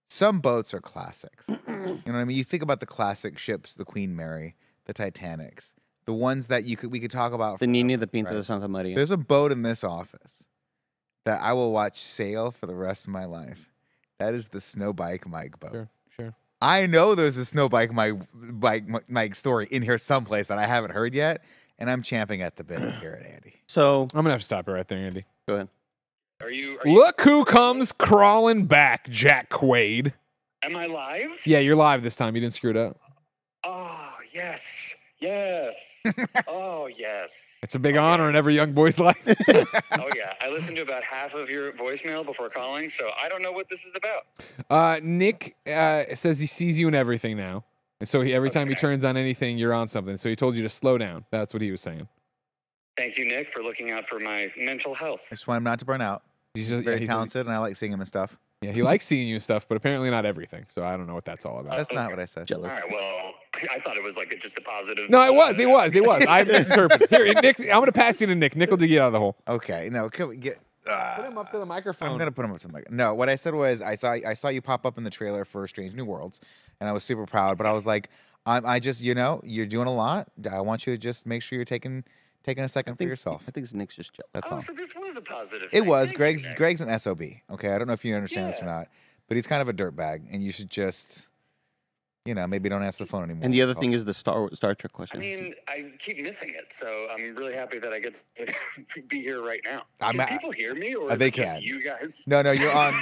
Some boats are classics. You know what I mean? You think about the classic ships, the Queen Mary, the Titanics, the ones that we could talk about. The Niña de Pinta de Santa Maria. There's a boat in this office that I will watch sail for the rest of my life. That is the Snowbike Mike boat. Sure. I know there's a Snowbike Mike story in here someplace that I haven't heard yet, and I'm champing at the bit here at Andy. So I'm gonna have to stop it right there, Andy. Go ahead. Are you Look who comes crawling back, Jack Quaid. Am I live? Yeah, you're live this time. You didn't screw it up. Oh, yes. Oh, yes. It's a big honor in every young boy's life. Oh, yeah. I listened to about half of your voicemail before calling, so I don't know what this is about. Nick says he sees you in everything now. And so every time he turns on anything, you're on something. So he told you to slow down. That's what he was saying. Thank you, Nick, for looking out for my mental health. I just want him not to burn out. He's He's very talented, and I like seeing him and stuff. Yeah, he likes seeing you and stuff, but apparently not everything. So I don't know what that's all about. That's not what I said. All right, well, I thought it was like just a positive. No, it was. I misinterpreted. Here, Nick, I'm going to pass you to Nick. Nick will dig you out of the hole. Okay, no, can we get... Put him up to the microphone. I'm gonna put him up to the mic. No, what I said was I saw you pop up in the trailer for Strange New Worlds, and I was super proud. But I was like, I just you're doing a lot. I want you to just make sure you're taking a second for yourself. I think Nick's just jealous. That's all. So this was a positive. It thing. was. Thank you, Nick. Greg's an SOB. Okay, I don't know if you understand this or not, but he's kind of a dirtbag, and you should just, maybe don't answer the phone anymore. And the other thing is the Star Trek question. I mean, I keep missing it, so I'm really happy that I get to be here right now. I'm Can at- people hear me, or is they it just can. you guys? No, you're on.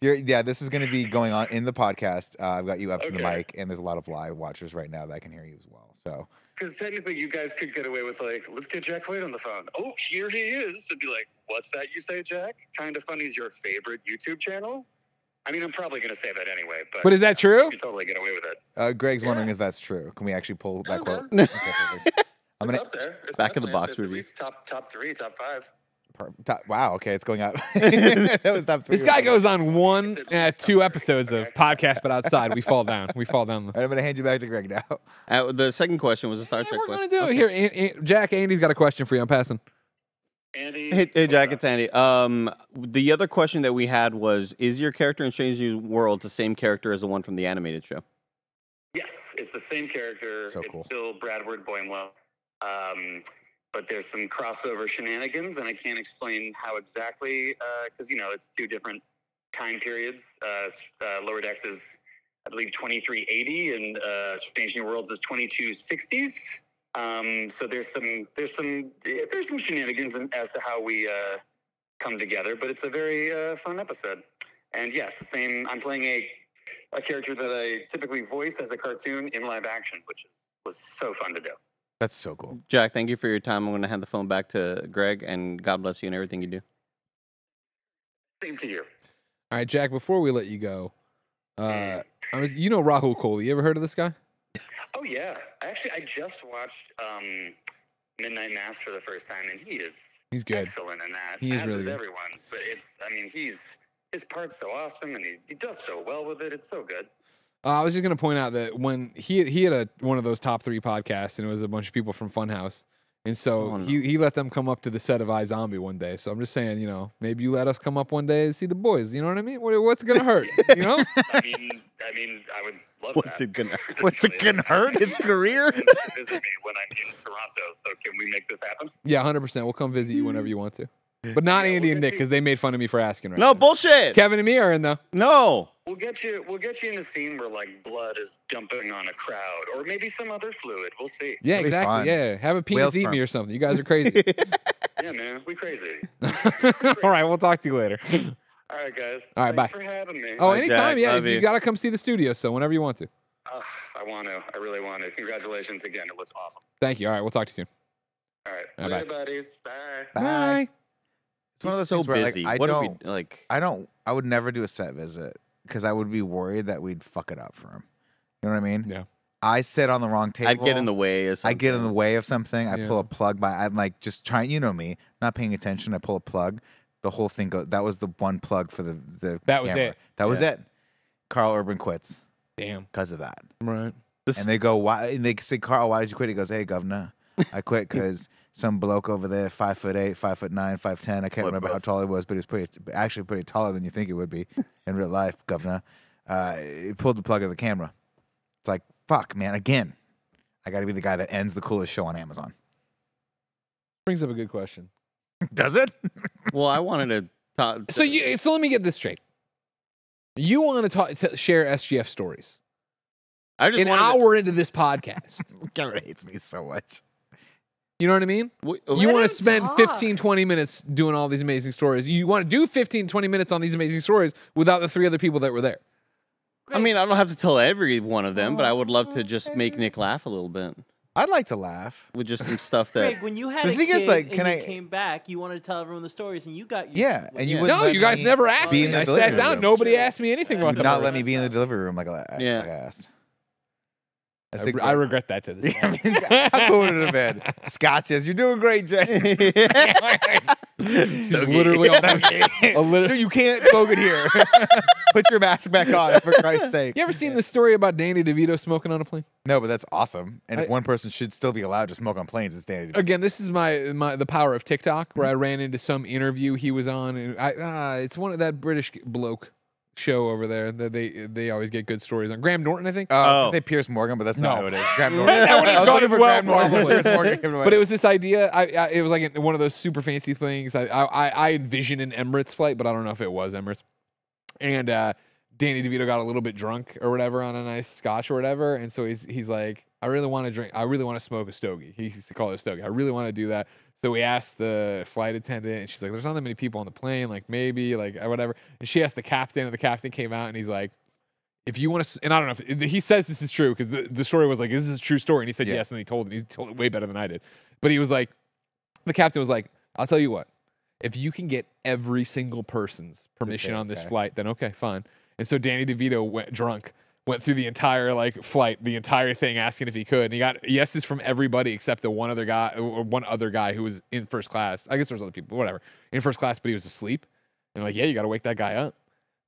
This is going to be going on in the podcast. I've got you up to the Okay. mic, and there's a lot of live watchers right now that can hear you as well. So. Because technically, you guys could get away with like, let's get Jack Quaid on the phone. Oh, here he is. And be like, what's that you say, Jack? Kind of Funny is your favorite YouTube channel? I mean, I'm probably going to say that anyway, but But is that true? you can totally get away with it. Greg's wondering Yeah. if that's true. Can we actually pull that Oh, quote? man. Okay, perfect. I'm It's gonna up there. It's Back of the definitely- box it's at review. least top 3, top 5. wow. Okay, it's going out. That was top 3. This guy goes on 2 episodes of podcast, but outside we fall down. We fall down. All right, I'm gonna hand you back to Greg now. The second question was a Star Trek We're question. gonna do it here. Jack, Andy's got a question for you. I'm passing. Andy. Hey, Jack, what's it's Andy. The other question that we had was, is your character in Strange New Worlds the same character as the one from the animated show? Yes, it's the same character. So it's cool. still Bradward Boimler. But there's some crossover shenanigans, and I can't explain how exactly, because, it's 2 different time periods. Lower Decks is, I believe, 2380, and Strange New Worlds is 2260s. So there's some shenanigans as to how we come together, but it's a very fun episode. And yeah, it's the same. I'm playing a character that I typically voice as a cartoon in live action, which was so fun to do. That's so cool. Jack, thank you for your time. I'm going to hand the phone back to Greg, and God bless you and everything you do. Same to you. All right, Jack. Before we let you go, Rahul Kohli. You ever heard of this guy? Oh yeah, actually, I just watched Midnight Mass for the first time, and he's good. excellent in that. He is as really is good. everyone, but his part's so awesome, and he does so well with it. It's so good. I was just gonna point out that when he had one of those top 3 podcasts, and it was a bunch of people from Funhouse, and so he let them come up to the set of iZombie one day. So I'm just saying, maybe you let us come up one day and see the boys. You know what I mean? What's it gonna hurt? I mean, I would love What's that. it gonna? What's it gonna hurt? His career? And visit me when I'm in Toronto. So can we make this happen? Yeah, 100%. We'll come visit you whenever you want to. But not Yeah, Andy we'll and get Nick you- because they made fun of me for asking. Right? No now. bullshit. Kevin and me are in though. No. We'll get you in a scene where like blood is dumping on a crowd, or maybe some other fluid. We'll see. Yeah, That'd be exactly. fun. Yeah, have a penis Whale eat me sperm. or something. You guys are crazy. Yeah, man, we crazy. All right, we'll talk to you later. All right, guys. All right, Thanks bye. for having me. Oh, Bye, anytime. Jack. Yeah, Love you you. got to come see the studio. So whenever you want to. I want to. I really want to. Congratulations again. It looks awesome. Thank you. All right, we'll talk to you soon. All right. Bye-bye. Later, buddies. Bye. Bye. It's one of those so things where, busy. like, What if we like? I would never do a set visit because I would be worried that we'd fuck it up for him. You know what I mean? Yeah. I sit on the wrong table. I'd get in the way. Of I get in the something. way of something. I pull Yeah. a plug by. I'm like just trying. You know me, not paying attention. I pull a plug. The whole thing goes. That was the one plug for the That was camera. it. That was Yeah. it. Carl Urban quits Damn. because of that. Right. And they go, why? And they say, Carl, why did you quit? He goes, hey, governor, I quit because some bloke over there, 5'8", 5'9", 5'10". I can't remember how tall he was, but he was actually pretty taller than you think he would be in real life, governor. He pulled the plug of the camera. It's like, fuck, man, again. I got to be the guy that ends the coolest show on Amazon. Brings up a good question. Does it? Well, I wanted to talk. So let me get this straight. You want to share SGF stories I just an wanted hour into this podcast. Kevin hates me so much. You know what I mean? To, You Let want him to spend talk. 15, 20 minutes doing all these amazing stories. You want to do 15, 20 minutes on these amazing stories without the 3 other people that were there. I mean, I don't have to tell every one of them, but I would love to just make Nick laugh a little bit I'd like to laugh. with just some stuff that. Greg, when you had The a thing kid is, like, and can you I- came back, you wanted to tell everyone the stories, and you got your Yeah, and you Yeah. wouldn't No, let you guys me never asked be me. in the I delivery sat down. room. Nobody asked me anything about Not that. let me be in the delivery room like I Yeah. asked. I said, I regret that to this Yeah, I mean, how cool would it have been? Scotches, you're doing great, Jay. He's literally almost a little. So you can't smoke it here. Put your mask back on, for Christ's sake. You ever seen the story about Danny DeVito smoking on a plane? No, but that's awesome. And if one person should still be allowed to smoke on planes, it's Danny. Again, this is the power of TikTok, where I ran into some interview he was on, and it's one of that British bloke show over there that they always get good stories on. Graham Norton, I think. I was Oh. gonna say Pierce Morgan, but that's not No. who it is. Graham Norton. That would've I was gone looking as for well, Graham Norton. probably. Pierce Morgan came to my But it was this idea. It was like one of those super fancy things. I envisioned an Emirates flight, but I don't know if it was Emirates. And Danny DeVito got a little bit drunk or whatever on a nice scotch or whatever, and so he's like, I really want to drink. I really want to smoke a stogie. He used to call it a stogie. I really want to do that. So we asked the flight attendant, and she's like, "There's not that many people on the plane. Like maybe like whatever." And she asked the captain, and the captain came out, and he's like, if you want to, and I don't know if he says this is true because the story was like, is this a true story? And he said Yeah. yes, and he told it way better than I did. But he was like, the captain was like, I'll tell you what, if you can get every single person's permission on this okay. flight, then okay, fine. And so Danny DeVito went through the entire like flight, the entire thing, asking if he could. And he got yeses from everybody except the one other guy who was in first class. I guess there was other people, whatever, in first class, but he was asleep. And like, yeah, you got to wake that guy up.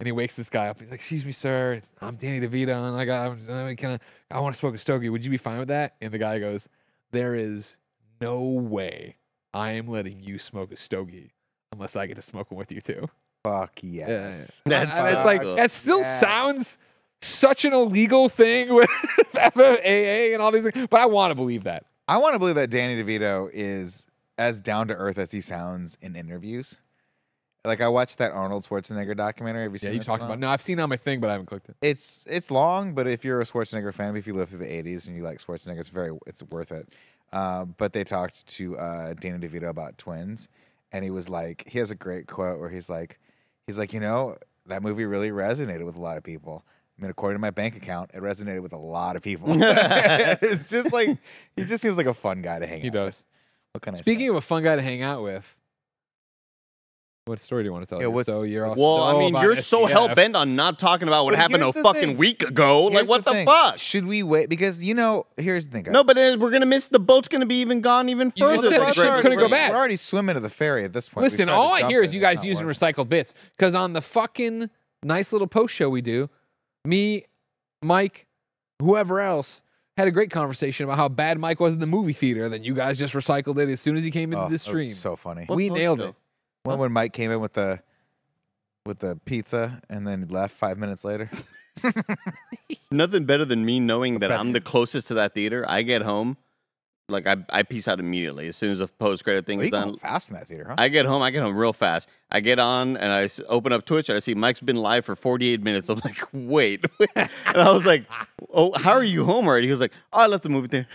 And he wakes this guy up. He's like, "Excuse me, sir. I'm Danny DeVito, and I want to smoke a stogie. Would you be fine with that?" And the guy goes, "There is no way I am letting you smoke a stogie unless I get to smoke one with you too." Fuck yes. Yeah. That's And it's so like cool. that still sounds such an illegal thing with FFAA and all these things, but I want to believe that. I want to believe that Danny DeVito is as down to earth as he sounds in interviews. Like I watched that Arnold Schwarzenegger documentary. Have you seen Yeah, you this talked one? about. No, I've seen it on my thing, but I haven't clicked it. It's long, but if you're a Schwarzenegger fan, if you lived through the '80s and you like Schwarzenegger, it's worth it. But they talked to Danny DeVito about twins, and he was like, he has a great quote where he's like, you know, that movie really resonated with a lot of people. I mean, according to my bank account, it resonated with a lot of people. It's just like he just seems like a fun guy to hang He out does. with. What can I Speaking say? of a fun guy to hang out with, what story do you want to tell? Yeah, Here? So you're all Well, I so mean, about you're so SBF. hell bent on not talking about what But happened a here's the fucking thing. week ago. Here's Like, what the thing. fuck? Should we wait? Because you know, here's the thing, guys. No, but we're gonna miss the boat's gonna be even gone even You just further. said than it Greg couldn't was go saying. back. We're already swimming to the ferry at this point. We Listen, tried to all I jump hear it, is you it's guys not using working. recycled bits. Because on the fucking nice little post show we do, me, Mike, whoever else had a great conversation about how bad Mike was in the movie theater. Then you guys just recycled it as soon as he came into Oh, the that was stream. so funny. We What nailed post it. show? When Mike came in with the pizza and then left 5 minutes later. Nothing better than me knowing that I'm the closest to that theater. I get home, like I peace out immediately as soon as the post credit thing Well, is you go done. home fast in that theater, huh? I get home real fast. I get on and I open up Twitch and I see Mike's been live for 48 minutes. I'm like, wait. And I was like, oh, how are you home already? He was like, oh, I left the movie theater.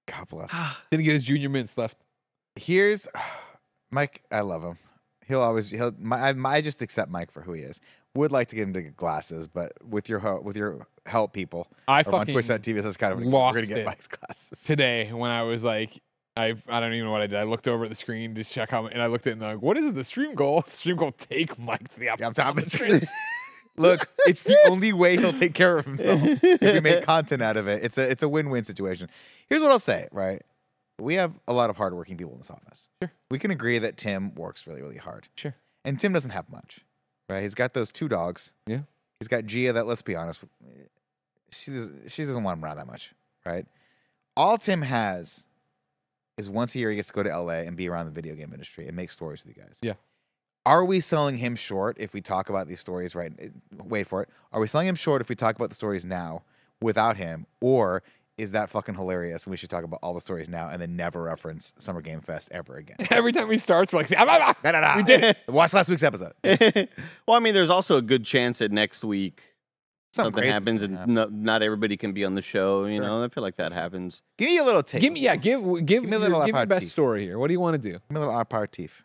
God bless. Didn't get his junior mints left. Here's Mike. I love him. I just accept Mike for who he is. Would like to get him to get glasses, but with your help, people, I over on fucking Twitch.tv, this is kind of lost we're gonna get it. Mike's glasses. Today when I was like, I don't even know what I did. I looked over at the screen to check how, and I looked at it and I'm like, what is it? The stream goal? The stream goal, take Mike to the optometrist. Look, it's the only way he'll take care of himself if we make content out of it. It's a win-win situation. Here's what I'll say, right? We have a lot of hardworking people in this office. Sure. We can agree that Tim works really, really hard. Sure. And Tim doesn't have much, right? He's got those 2 dogs. Yeah. He's got Gia that, let's be honest, she doesn't want him around that much, right? All Tim has is once a year he gets to go to LA and be around the video game industry and make stories with you guys. Yeah. Are we selling him short if we talk about these stories right? Wait for it. Are we selling him short if we talk about the stories now without him? Or is that fucking hilarious and we should talk about all the stories now and then never reference Summer Game Fest ever again? Every time we start, we're like, we did it. Watch last week's episode. Well, I mean, there's also a good chance that next week something crazy's happens gonna and happen. not everybody can be on the show. You Sure. know, I feel like that happens. Give me a little take. Give me, give me a little your best aperitif. story here. What do you want to do? Give me a little aperitif.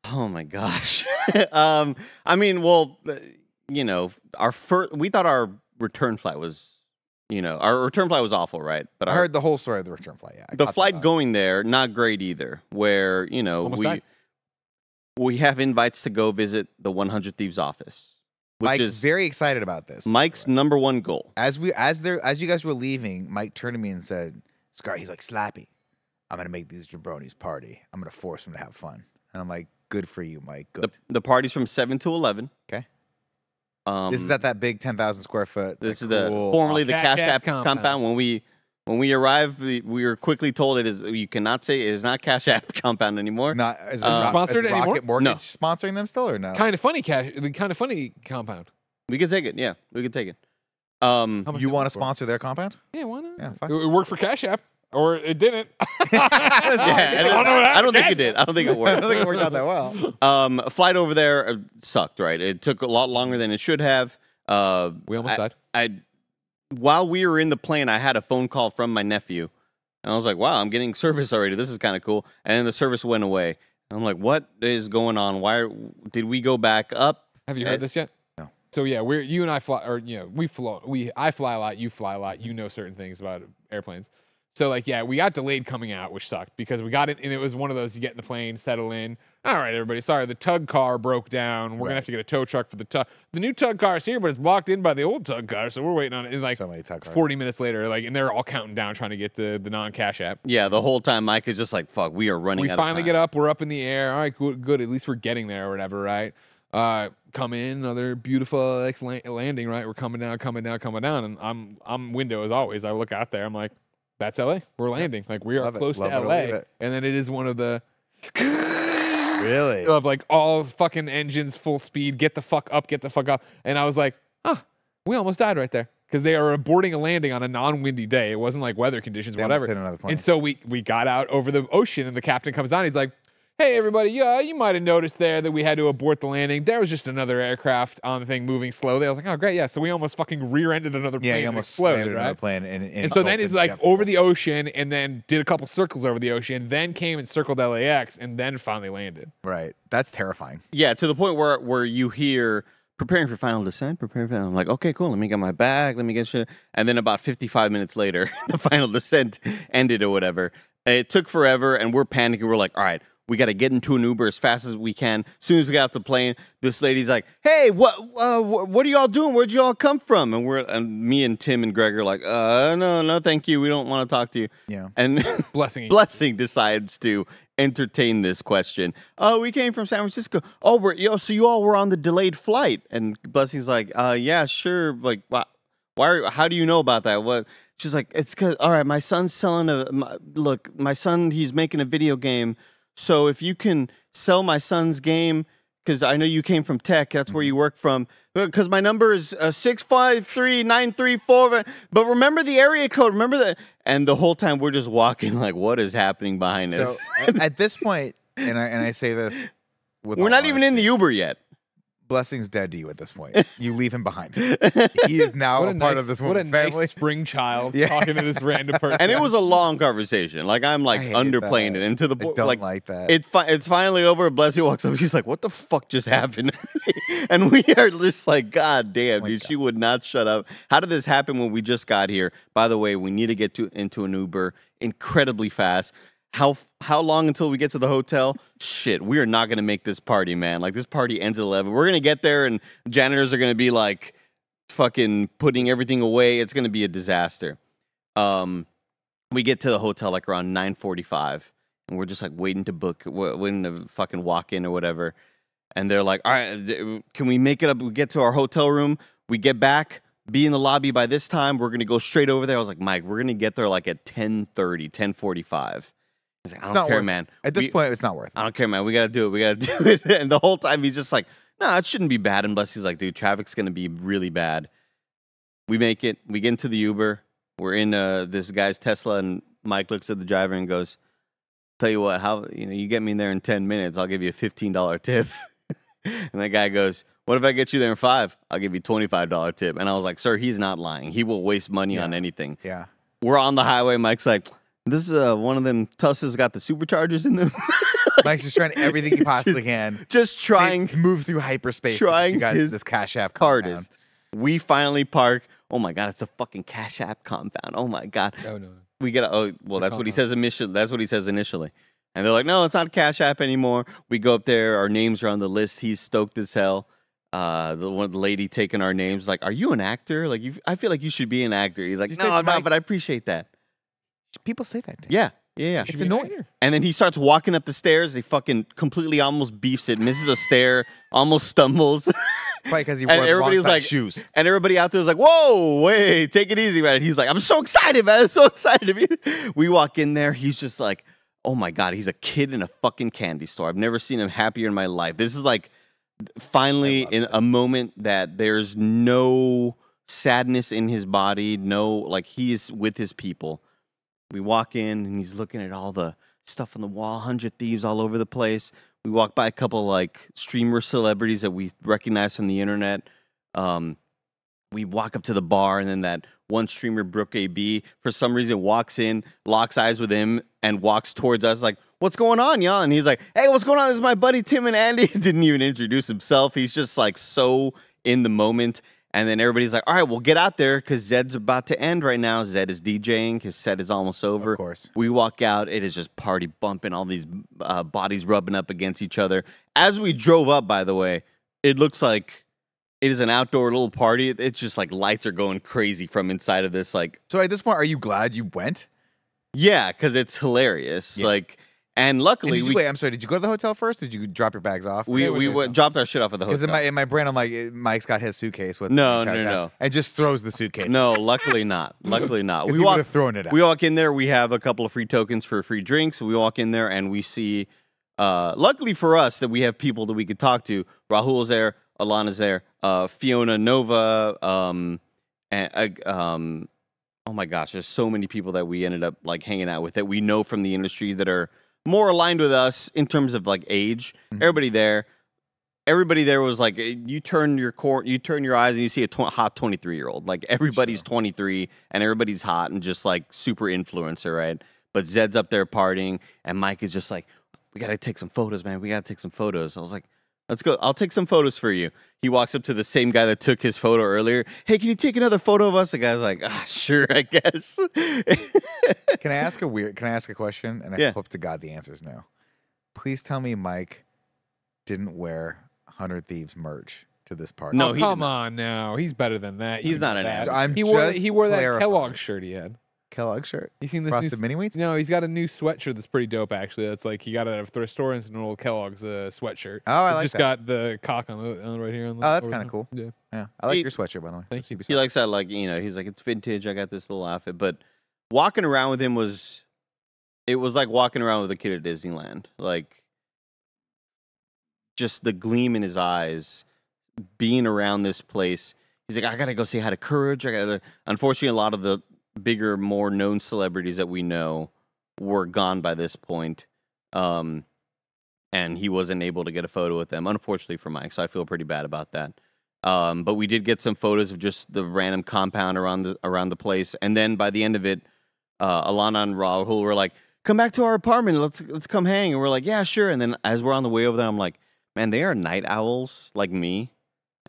Oh my gosh. I mean, well, you know, we thought our return flight was, our return flight was awful, right? But I heard the whole story of the return flight. Yeah, I the caught flight that. going there, not great either. Where Almost died. we have invites to go visit the 100 Thieves office, which Mike is very excited about this. Mike's number one goal. As you guys were leaving, Mike turned to me and said, "Scar, he's like Slappy. I'm gonna make these jabronis party. I'm gonna force them to have fun." And I'm like, "Good for you, Mike. Good." The party's from 7 to 11. Okay. This This is at that big 10,000 square foot. This is cool formerly the Cash Cash App App compound. compound. When we arrived, we were quickly told you cannot say it is not Cash App compound anymore. Not is Sponsored is anymore? Rocket Mortgage No. sponsoring them still or no? Kind of funny the kind of funny compound. We could take it. Yeah, we could take it. How much You did it want to work for? sponsor their compound? Yeah, why not? Yeah, fuck. It worked for Cash App, or it didn't. Yeah, I don't think Cash it did. I don't think it I worked. don't think it worked out that well. A flight over there sucked. Right, it took a lot longer than it should have. We almost died. While we were in the plane, I had a phone call from my nephew, and I was like, "Wow, I'm getting service already. This is kind of cool." And then the service went away. And I'm like, "What is going on? Why did we go back up?" Have you heard this yet? No. So yeah, you and I fly, or I fly a lot. You fly a lot. You know certain things about airplanes. So like, yeah, we got delayed coming out, which sucked because we got it, and it was one of those, you get in the plane, settle in. All right, everybody, sorry, the tug car broke down. We're gonna have to get a tow truck for the tug. The new tug car's here, but it's blocked in by the old tug car, so we're waiting on it. And like So many tug cars. 40 minutes later, like, and they're all counting down trying to get the non-cash app. Yeah, the whole time Mike is just like, fuck, we are running We out of finally time. get up, we're up in the air. All right, good. At least we're getting there or whatever, right? Come in, another beautiful landing, right? We're coming down, and I'm window as always. I look out there, I'm like, that's LA. We're landing. Like we are Love it. close Love to it or LA. leave it. And then it is one of the Really? of like all fucking engines full speed, get the fuck up. And I was like, we almost died right there. Because they are aborting a landing on a non-windy day. It wasn't like weather conditions, They almost whatever. hit another plane. And so we got out over the ocean, and the captain comes on. He's like, hey, everybody, yeah, you might have noticed there that we had to abort the landing. There was just another aircraft on the thing moving slowly. I was like, oh, great, yeah. So we almost fucking rear-ended another plane. Yeah, you and almost exploded, landed right? another plane. And so then he's like over the ocean, and then did a couple circles over the ocean, then came and circled LAX, and then finally landed. Right. That's terrifying. Yeah, to the point where you hear preparing for final descent, I'm like, okay, cool. Let me get my bag. Let me get shit. And then about 55 minutes later, the final descent ended or whatever. It took forever, and we're panicking. We're like, all right, we got to get into an Uber as fast as we can. As soon as we got off the plane, this lady's like, hey, what are y'all doing? Where'd y'all come from? And me and Tim and Greg are like, no, thank you. We don't want to talk to you. Yeah. And Blessing decides to entertain this question. Oh, we came from San Francisco. Oh, so you all were on the delayed flight. And Blessing's like, yeah, sure. Like, how do you know about that? What? She's like, it's because, all right, my son's selling my son, he's making a video game. So if you can sell my son's game, because I know you came from tech, that's where you work from. Because my number is 653-934. But remember the area code. Remember that. And the whole time we're just walking like, what is happening behind us? So at this point, and I say this with We're all not even in the honesty, Uber yet. Blessing's dead to you at this point. You leave him behind. He is now a part of this woman's what a family. nice spring child Yeah. talking to this random person. And it was a long conversation. Like I'm like I hate underplaying that. it. And to the I point, don't like that. It's finally over. Blessing walks up. He's like, "What the fuck just happened?" And we are just like, "God damn, dude, she would not shut up." How did this happen when we just got here? By the way, we need to get into an Uber incredibly fast. How long until we get to the hotel? Shit, we are not gonna make this party, man. Like this party ends at 11. We're gonna get there, and janitors are gonna be like, fucking putting everything away. It's gonna be a disaster. We get to the hotel like around 9:45. And we're just like waiting to fucking walk in or whatever. And they're like, all right, can we make it up? We get to our hotel room. We get back, be in the lobby by this time. We're going to go straight over there. I was like, Mike, we're going to get there like at 10:30, 10:45. He's like, I don't care, man. At this point, it's not worth it. I don't care, man. We got to do it. We got to do it. And the whole time he's just like, no, it shouldn't be bad. Unless he's like, dude, traffic's going to be really bad. We make it. We get into the Uber. We're in this guy's Tesla. And Mike looks at the driver and goes, tell you what, you get me there in 10 minutes, I'll give you a $15 tip. And that guy goes, what if I get you there in 5? I'll give you $25 tip. And I was like, sir, he's not lying. He will waste money on anything. Yeah. We're on the highway. Mike's like, this is one of them Teslas got the superchargers in them. Mike's just trying everything he possibly can. Just trying to move through hyperspace. Trying you guys, his this Cash App hardest. We finally park. Oh my God, it's a fucking Cash App compound. Oh my God. Oh, no. We get that's what he says initially. That's what he says initially. And they're like, no, it's not Cash App anymore. We go up there. Our names are on the list. He's stoked as hell. The lady taking our names, like, are you an actor? Like, I feel like you should be an actor. He's like, no, I'm not, but I appreciate that. People say that to Yeah. It's annoying. And then he starts walking up the stairs. He fucking completely almost beefs it, misses a stair, almost stumbles. Probably because he And wore the everybody's wrong like- size shoes. And everybody out there is like, whoa, wait, take it easy, man. And he's like, I'm so excited, man. I'm so excited to be. We walk in there. He's just like, oh my God, he's a kid in a fucking candy store. I've never seen him happier in my life. This is like finally in a moment that there's no sadness in his body. No, like he is with his people. We walk in and he's looking at all the stuff on the wall, 100 Thieves all over the place. We walk by a couple like streamer celebrities that we recognize from the internet. We walk up to the bar, and then that one streamer, Brooke AB, for some reason walks in, locks eyes with him, and walks towards us like, what's going on, y'all? And he's like, hey, what's going on? This is my buddy Tim and Andy. Didn't even introduce himself. He's just like so in the moment. And then everybody's like, all right, well, get out there because Zed's about to end right now. Zed is DJing. His set is almost over. Of course. We walk out. It is just party bumping, all these bodies rubbing up against each other. As we drove up, by the way, it looks like it is an outdoor little party. It's just like lights are going crazy from inside of this. Like, So at this point, are you glad you went? yeah, because it's hilarious. Yeah. Like, and luckily, Wait, I'm sorry. Did you go to the hotel first? Did you drop your bags off? dropped our shit off at the Because hotel. in my brain, I'm like, Mike's got his suitcase with No, the couch no, out, no. and just throws the suitcase. No, luckily not. Luckily not. 'Cause We he walk would've thrown it out. We walk in there. We have a couple of free tokens for free drinks. We walk in there and we see. Luckily for us, that we have people that we could talk to. Rahul's there. Alana's there. Fiona, Nova. Oh my gosh, there's so many people that we ended up like hanging out with that we know from the industry that are more aligned with us in terms of like age. Mhm. Everybody there was like, you turn your eyes and you see a hot 23-year-old. Like everybody's 23 and everybody's hot and just like super influencer, right? But Zed's up there partying and Mike is just like, we gotta take some photos, man. We gotta take some photos. I was like, let's go. I'll take some photos for you. He walks up to the same guy that took his photo earlier. Hey, can you take another photo of us? The guy's like, sure, I guess. Can I ask a question? And I hope to God the answer is no. Please tell me Mike didn't wear 100 Thieves merch to this party. No, Oh, he come did not. on now. He's better than that. He's You not know an that. amateur. He wore that clarifying. Kellogg shirt he had. Kellogg shirt. You seen this Frosted new Mini Wheats? No, he's got a new sweatshirt that's pretty dope actually. That's like he got it at a thrift store and it's an old Kellogg's sweatshirt. Oh, I It's like just that. got the cock on the right here. On the, Oh, that's over kinda the- cool. Yeah. Yeah, I like He- your sweatshirt, by the way. Thank you. He likes that, like, he's like, it's vintage. I got this little outfit. But walking around with him was like walking around with a kid at Disneyland. Like, just the gleam in his eyes, being around this place. He's like, I gotta go say hi to Courage. Unfortunately, a lot of the bigger, more known celebrities that we know were gone by this point. And he wasn't able to get a photo with them, unfortunately for Mike. So I feel pretty bad about that. But we did get some photos of just the random compound around the place. And then by the end of it, Alana and Rahul were like, come back to our apartment. Let's come hang. And we're like, yeah, sure. And then as we're on the way over there, I'm like, man, they are night owls like me.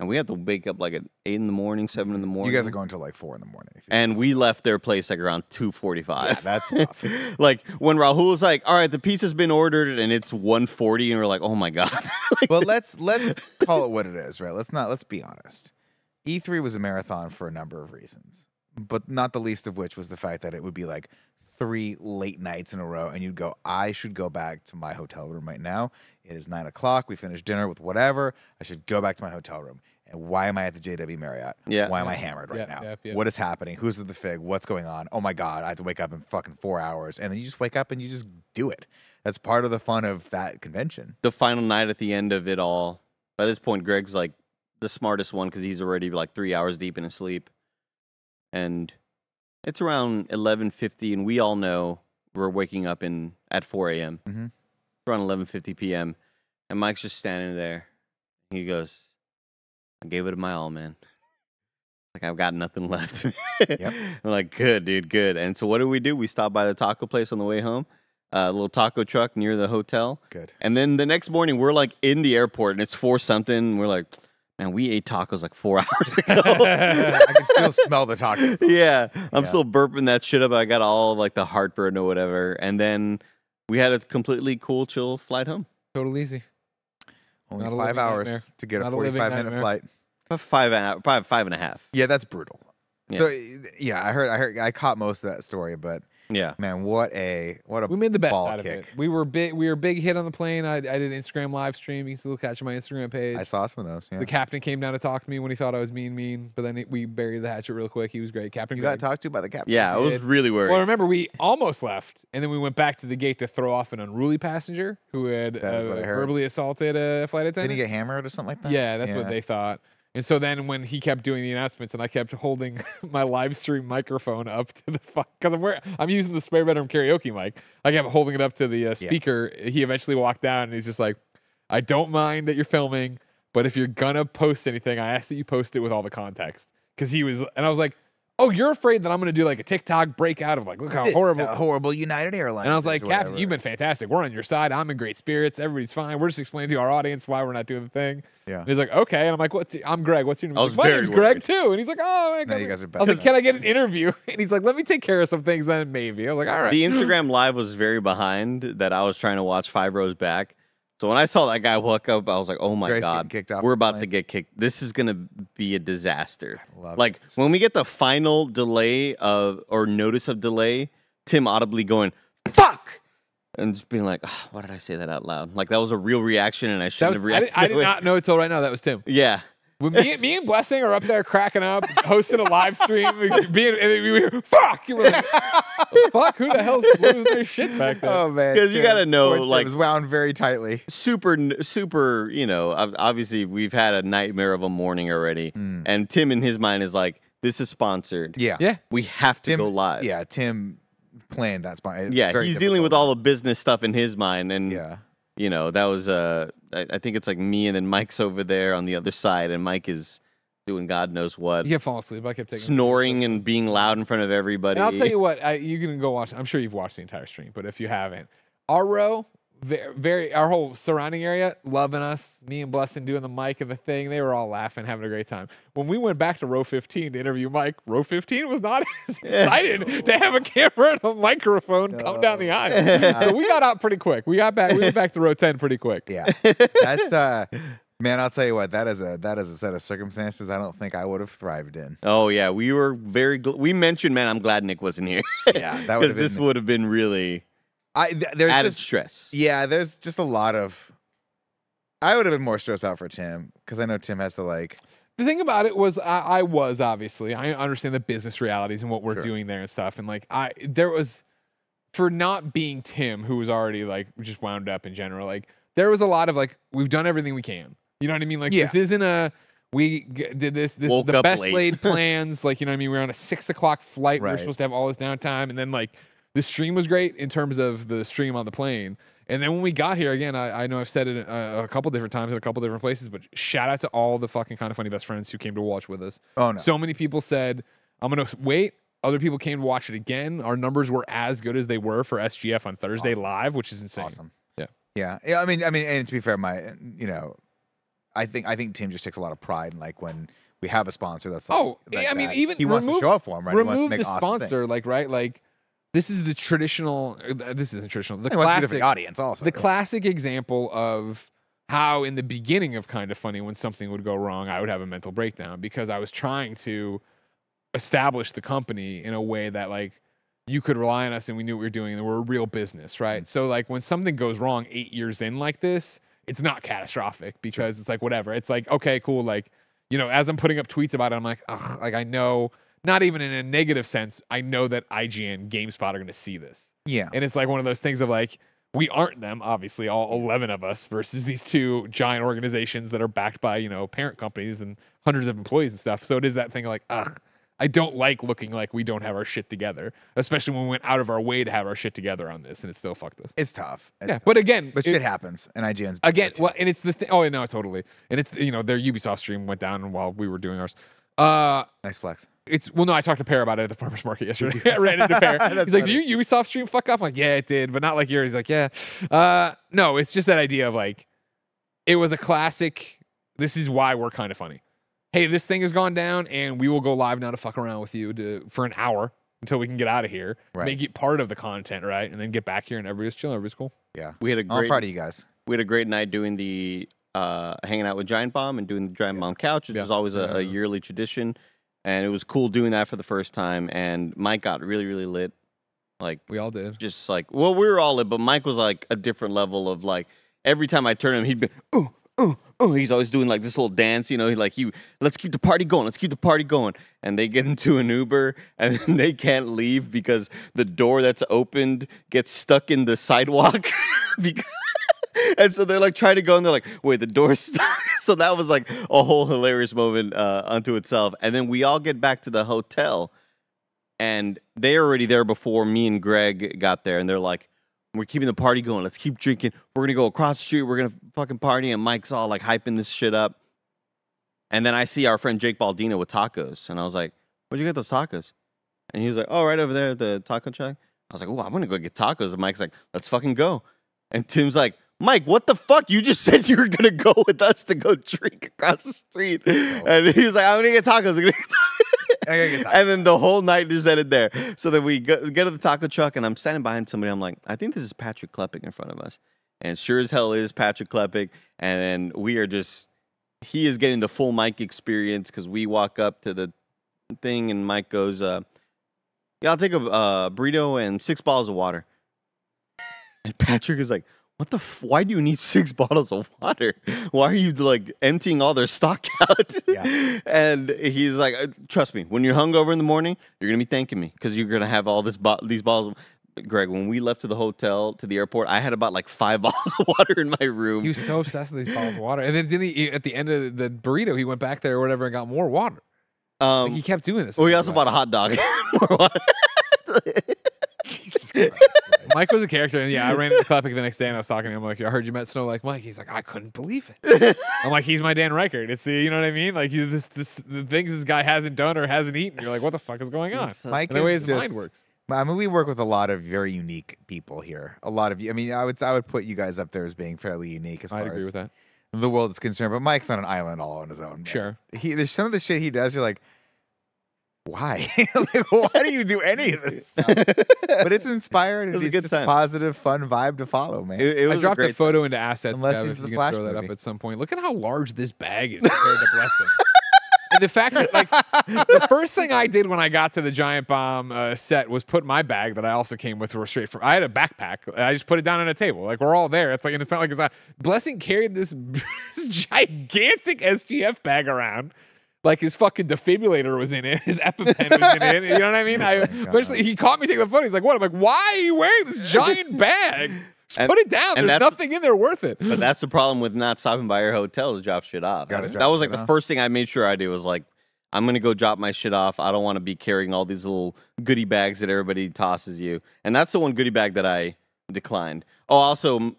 And we have to wake up like at 8 in the morning, 7 in the morning. You guys are going till like 4 in the morning. And we left their place like around 2:45. Yeah, that's rough. Like when Rahul was like, all right, the pizza's been ordered and it's 1:40 and we're like, oh my God. Well, let's call it what it is, right? Let's be honest. E3 was a marathon for a number of reasons, but not the least of which was the fact that it would be like 3 late nights in a row, and you'd go, I should go back to my hotel room right now. It is 9 o'clock. We finished dinner with whatever. I should go back to my hotel room. And why am I at the JW Marriott? Yeah. Why am I hammered right now? Yep. What is happening? Who's at the Fig? What's going on? Oh my God, I have to wake up in fucking 4 hours. And then you just wake up and you just do it. That's part of the fun of that convention. The final night at the end of it all, by this point, Greg's like the smartest one because he's already like 3 hours deep in his sleep. And it's around 11:50, and we all know we're waking up at 4 a.m. Mhm. It's around 11:50 p.m. And Mike's just standing there. He goes, I gave it my all, man. Like, I've got nothing left. Yep. I'm like, good, dude, good. And so what do? We stopped by the taco place on the way home, a little taco truck near the hotel. Good. And then the next morning, we're like in the airport, and it's 4 something. We're like, man, we ate tacos like 4 hours ago. I can still smell the tacos. Yeah, I'm Yeah. still burping that shit up. I got all like the heartburn or whatever. And then we had a completely cool, chill flight home. Total easy. Only Not a 5 living hours nightmare. to get Not a a living 45-minute nightmare. flight. Probably 5.5. Yeah, that's brutal. Yeah. So yeah, I caught most of that story, but Yeah. man, what a We made the best ball out of kick. it. We were a big hit on the plane. I did Instagram live stream. You can still catch my Instagram page. I saw some of those. Yeah. The captain came down to talk to me when he thought I was mean, but then we buried the hatchet real quick. He was great. Captain You Greg. got talked to by the captain. Yeah, I was really worried. Well, remember, we almost left, and then we went back to the gate to throw off an unruly passenger who had That is what I heard. verbally assaulted a flight Didn't attendant. he get hammered or something like that? Yeah, that's what they thought. And so then when he kept doing the announcements and I kept holding my live stream microphone up to the because I'm using the spare bedroom karaoke mic. I kept holding it up to the speaker. He eventually walked down and he's just like, I don't mind that you're filming, but if you're gonna post anything, I ask that you post it with all the context. Because he was, and I was like, oh, you're afraid that I'm going to do like a TikTok breakout of like, look how This is horrible. a horrible United Airlines. And I was like, or Captain, whatever. you've been fantastic. We're on your side. I'm in great spirits. Everybody's fine. We're just explaining to our audience why we're not doing the thing. Yeah. And he's like, okay. And I'm like, I'm Greg. What's your name? I I'm was like, my very name's Greg worried. too. And he's like, oh, No, you guys are I was like, best can I get an interview? And he's like, let me take care of some things then maybe. I was like, all right. The Instagram live was very behind that I was trying to watch 5 rows back. So when I saw that guy walk up, I was like, oh my Grace God, getting kicked off we're the about plane. to get kicked. This is going to be a disaster. love Like it. when we get the final delay or notice of delay, Tim audibly going, fuck! And just being like, oh, why did I say that out loud? Like that was a real reaction and I That shouldn't was, have reacted I that did way. not know until right now that was Tim. Yeah. When me and Blessing are up there cracking up, hosting a live stream, and we were fuck. You were like, fuck, who the hell's losing their shit back there? Oh man, 'Cause you gotta know, Tim like- was wound very tightly. super, obviously we've had a nightmare of a morning already. And Tim in his mind is like, this is sponsored. Yeah, Yeah. We have to Tim, go live. Yeah, Tim planned that spot. Yeah, Very he's dealing with difficult. all the business stuff in his mind. And, Yeah, that was, I think it's like me and then Mike's over there on the other side. And Mike is doing God knows what. He kept falling asleep. I kept taking Snoring and being loud in front of everybody. And I'll tell you what, you can go watch. I'm sure you've watched the entire stream, but if you haven't, our row, our whole surrounding area, loving us. Me and Blessing doing the mic and the thing. They were all laughing, having a great time. When we went back to row 15 to interview Mike, row 15 was not as excited to have a camera and a microphone come down the aisle. So we got out pretty quick. We went back to row 10 pretty quick. yeah. That's man. I'll tell you what. That is a set of circumstances I don't think I would have thrived in. Oh, yeah. We were very, we mentioned, man, I'm glad Nick wasn't here. Yeah, that would have this been. would have been really There's added just stress. yeah. There's just a lot of. I would have been more stressed out for Tim because I know Tim has to like. The thing about it was, I was obviously, I understand the business realities and what we're Sure. doing there and stuff. And like, there was, for not being Tim, who was already like just wound up in general, like there was a lot of like, we've done everything we can. You know what I mean? Like, Yeah. this isn't did this Woke the up best late. laid plans. Like, you know what I mean? We're on a 6 o'clock flight. We're Right. supposed to have all this downtime. And then like, the stream was great in terms of the stream on the plane. And then when we got here, again, I know I've said it a couple different times at a couple different places, but shout out to all the fucking Kind of Funny best friends who came to watch with us. Oh no. So many people said, I'm going to wait. Other people came to watch it again. Our numbers were as good as they were for SGF on Thursday live, which is insane. Awesome. Yeah. Yeah. I mean, and to be fair, I think Tim just takes a lot of pride in like when we have a sponsor that's like, Oh, I mean, even he wants to remove- show up for him, right? He wants to Remove make the awesome sponsor, like, right? Like, this is the traditional, this isn't traditional, the He wants to be there for classic, the audience also. the classic example of how in the beginning of Kind of Funny, when something would go wrong, I would have a mental breakdown because I was trying to establish the company in a way that like you could rely on us and we knew what we were doing and we're a real business, right? So like when something goes wrong 8 years in like this, it's not catastrophic because it's like whatever. It's like, okay, cool. Like, as I'm putting up tweets about it, I'm like, ugh, like I know, not even in a negative sense, I know that IGN, GameSpot are going to see this. Yeah. And it's like one of those things of like, we aren't them, obviously, all 11 of us versus these two giant organizations that are backed by, parent companies and hundreds of employees and stuff. So it is that thing of like, ugh, I don't like looking like we don't have our shit together, especially when we went out of our way to have our shit together on this and it still fucked us. It's tough. Yeah. But again, But shit happens, and IGN's again, well, and it's the thing. Oh, no, totally. And it's, their Ubisoft stream went down while we were doing ours. nice flex. No, I talked to Pear about it at the farmer's market yesterday. I ran into Pear. He's like, "Did your Ubisoft stream fuck up?" I'm like, "Yeah, it did, but not like yours." He's like, "Yeah." No, it's just that idea of like, it was a classic. This is why we're Kind of Funny. Hey, this thing has gone down, and we will go live now to fuck around with you for an hour until we can get out of here, Right. make it part of the content, right, and then get back here and everybody's chilling, everybody's cool. Yeah. We had a I'm great proud of you guys. We had a great night doing the hanging out with Giant Bomb and doing the Giant Bomb Couch, which Yeah. is always a yearly tradition. And it was cool doing that for the first time. And Mike got really, really lit. Like, We all did. just like, well, we were all lit, but Mike was like a different level of like, every time I turn him, he'd be, ooh, ooh, ooh. He's always doing like this little dance, let's keep the party going. Let's keep the party going. And they get into an Uber and then they can't leave because the door that's opened gets stuck in the sidewalk. And so they're like trying to go and they're like, wait, the door's stuck. So that was like a whole hilarious moment unto itself. And then we all get back to the hotel and they're already there before me and Greg got there. And they're like, we're keeping the party going. Let's keep drinking. We're going to go across the street. We're going to fucking party. And Mike's all like hyping this shit up. And then I see our friend Jake Baldino with tacos. And I was like, where'd you get those tacos? And he was like, oh, right over there at the taco truck. I was like, oh, I'm going to go get tacos. And Mike's like, let's fucking go. And Tim's like, Mike, what the fuck? You just said you were going to go with us to go drink across the street. And he was like, I'm going to get tacos. And then the whole night just ended there. So then we get to the taco truck, and I'm standing behind somebody. I'm like, I think this is Patrick Klepek in front of us. And sure as hell is Patrick Klepek. And then we are just, he is getting the full Mike experience because we walk up to the thing, and Mike goes, yeah, I'll take a burrito and 6 bottles of water. And Patrick is like, what the why do you need 6 bottles of water? Why are you like emptying all their stock out? Yeah. And he's like, trust me, when you're hungover in the morning, you're going to be thanking me because you're going to have all these bottles. Greg, when we left to the hotel, to the airport, I had about like 5 bottles of water in my room. He was so obsessed with these bottles of water. And then didn't he, at the end of the burrito, he went back there or whatever and got more water. Like he kept doing this. Well, he also bought a hot dog. More water. Jesus Christ. Mike was a character, and yeah, I ran into Klepek the next day, and I was talking to him like, I heard you met Snow like Mike. He's like, I couldn't believe it. I'm like, he's my Dan Reichert. It's the, you know what I mean? Like the things this guy hasn't done or hasn't eaten. You're like, what the fuck is going on? Mike, and the way his mind works. I mean, we work with a lot of very unique people here. A lot of you. I mean, I would put you guys up there as being fairly unique as far I'd agree as with that. the world is concerned. But Mike's on an island all on his own. Man. Sure. There's some of the shit he does. You're like, why? Like, why do you do any of this stuff? But it's inspired. It's just a positive, fun vibe to follow, man. It was I dropped a photo into Assets. Unless he's if the you Flash can throw that movie. up at some point. Look at how large this bag is compared to Blessing. And the fact that, like, the first thing I did when I got to the Giant Bomb set was put my bag that I also came with straight from. I had a backpack. And I just put it down on a table. Like, we're all there. It's like, and it's not like it's not. Blessing carried this gigantic SGF bag around. Like his fucking defibrillator was in it, his EpiPen was in it. You know what I mean? Eventually, he caught me taking the photo. He's like, "What?" I'm like, "Why are you wearing this giant bag? Just put it down. There's nothing in there worth it." But that's the problem with not stopping by your hotel to drop shit off. That was like the first thing I made sure I did was like, I'm gonna go drop my shit off. I don't want to be carrying all these little goodie bags that everybody tosses you. And that's the one goodie bag that I declined. Oh, also,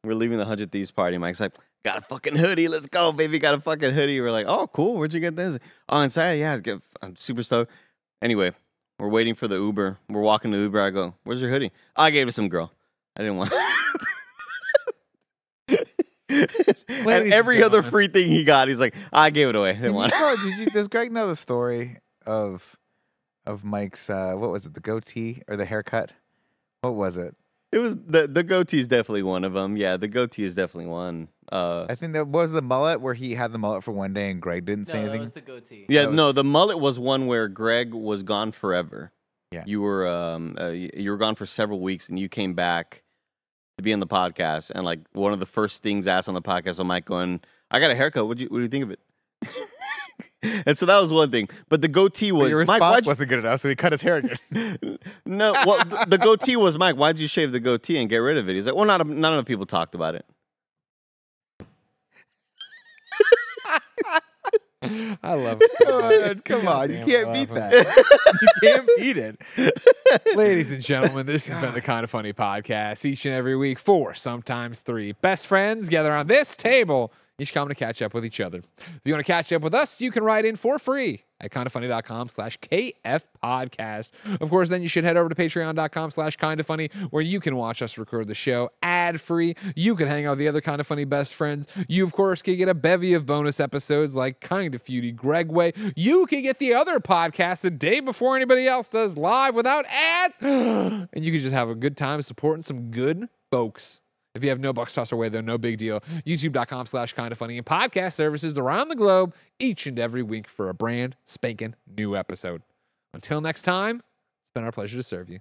we're leaving the 100 Thieves party. Mike's like, got a fucking hoodie. Let's go, baby. Got a fucking hoodie. We're like, oh, cool. Where'd you get this? Oh, inside. Yeah, I'm super stoked. Anyway, we're waiting for the Uber. We're walking to the Uber. I go, where's your hoodie? I gave it to some girl. I didn't want and every other free thing he got, he's like, I gave it away. I didn't want it. Does Greg know the story of Mike's, what was it, the goatee or the haircut? What was it? It was the goatee is definitely one of them. Yeah, the goatee is definitely one. I think that was the mullet where he had the mullet for one day and Greg didn't say anything. That was the goatee. Yeah, no, the mullet was one where Greg was gone forever. Yeah, you were gone for several weeks and you came back to be on the podcast, and like one of the first things asked on the podcast was Mike going, "I got a haircut. What do you think of it?" And so that was one thing, but the goatee was your response Mike, wasn't good enough, so he cut his hair again. No, well, the goatee was Mike. Why'd you shave the goatee and get rid of it? He's like, well, not enough people talked about it. I love it. Come on, you can't beat that. You can't beat it. Ladies and gentlemen, this has been the Kinda Funny podcast. Each and every week, 4, sometimes 3 best friends gather on this table, each coming to catch up with each other. If you want to catch up with us, you can write in for free at kindafunny.com/KF-podcast. Of course, then you should head over to patreon.com/kindafunny, where you can watch us record the show ad-free. You can hang out with the other Kinda Funny best friends. You, of course, can get a bevy of bonus episodes like Kinda Feudy Greg Way. You can get the other podcast a day before anybody else does, live without ads. And you can just have a good time supporting some good folks. If you have no bucks tossed away, though, no big deal. YouTube.com/KindaFunny and podcast services around the globe each and every week for a brand spanking new episode. Until next time, it's been our pleasure to serve you.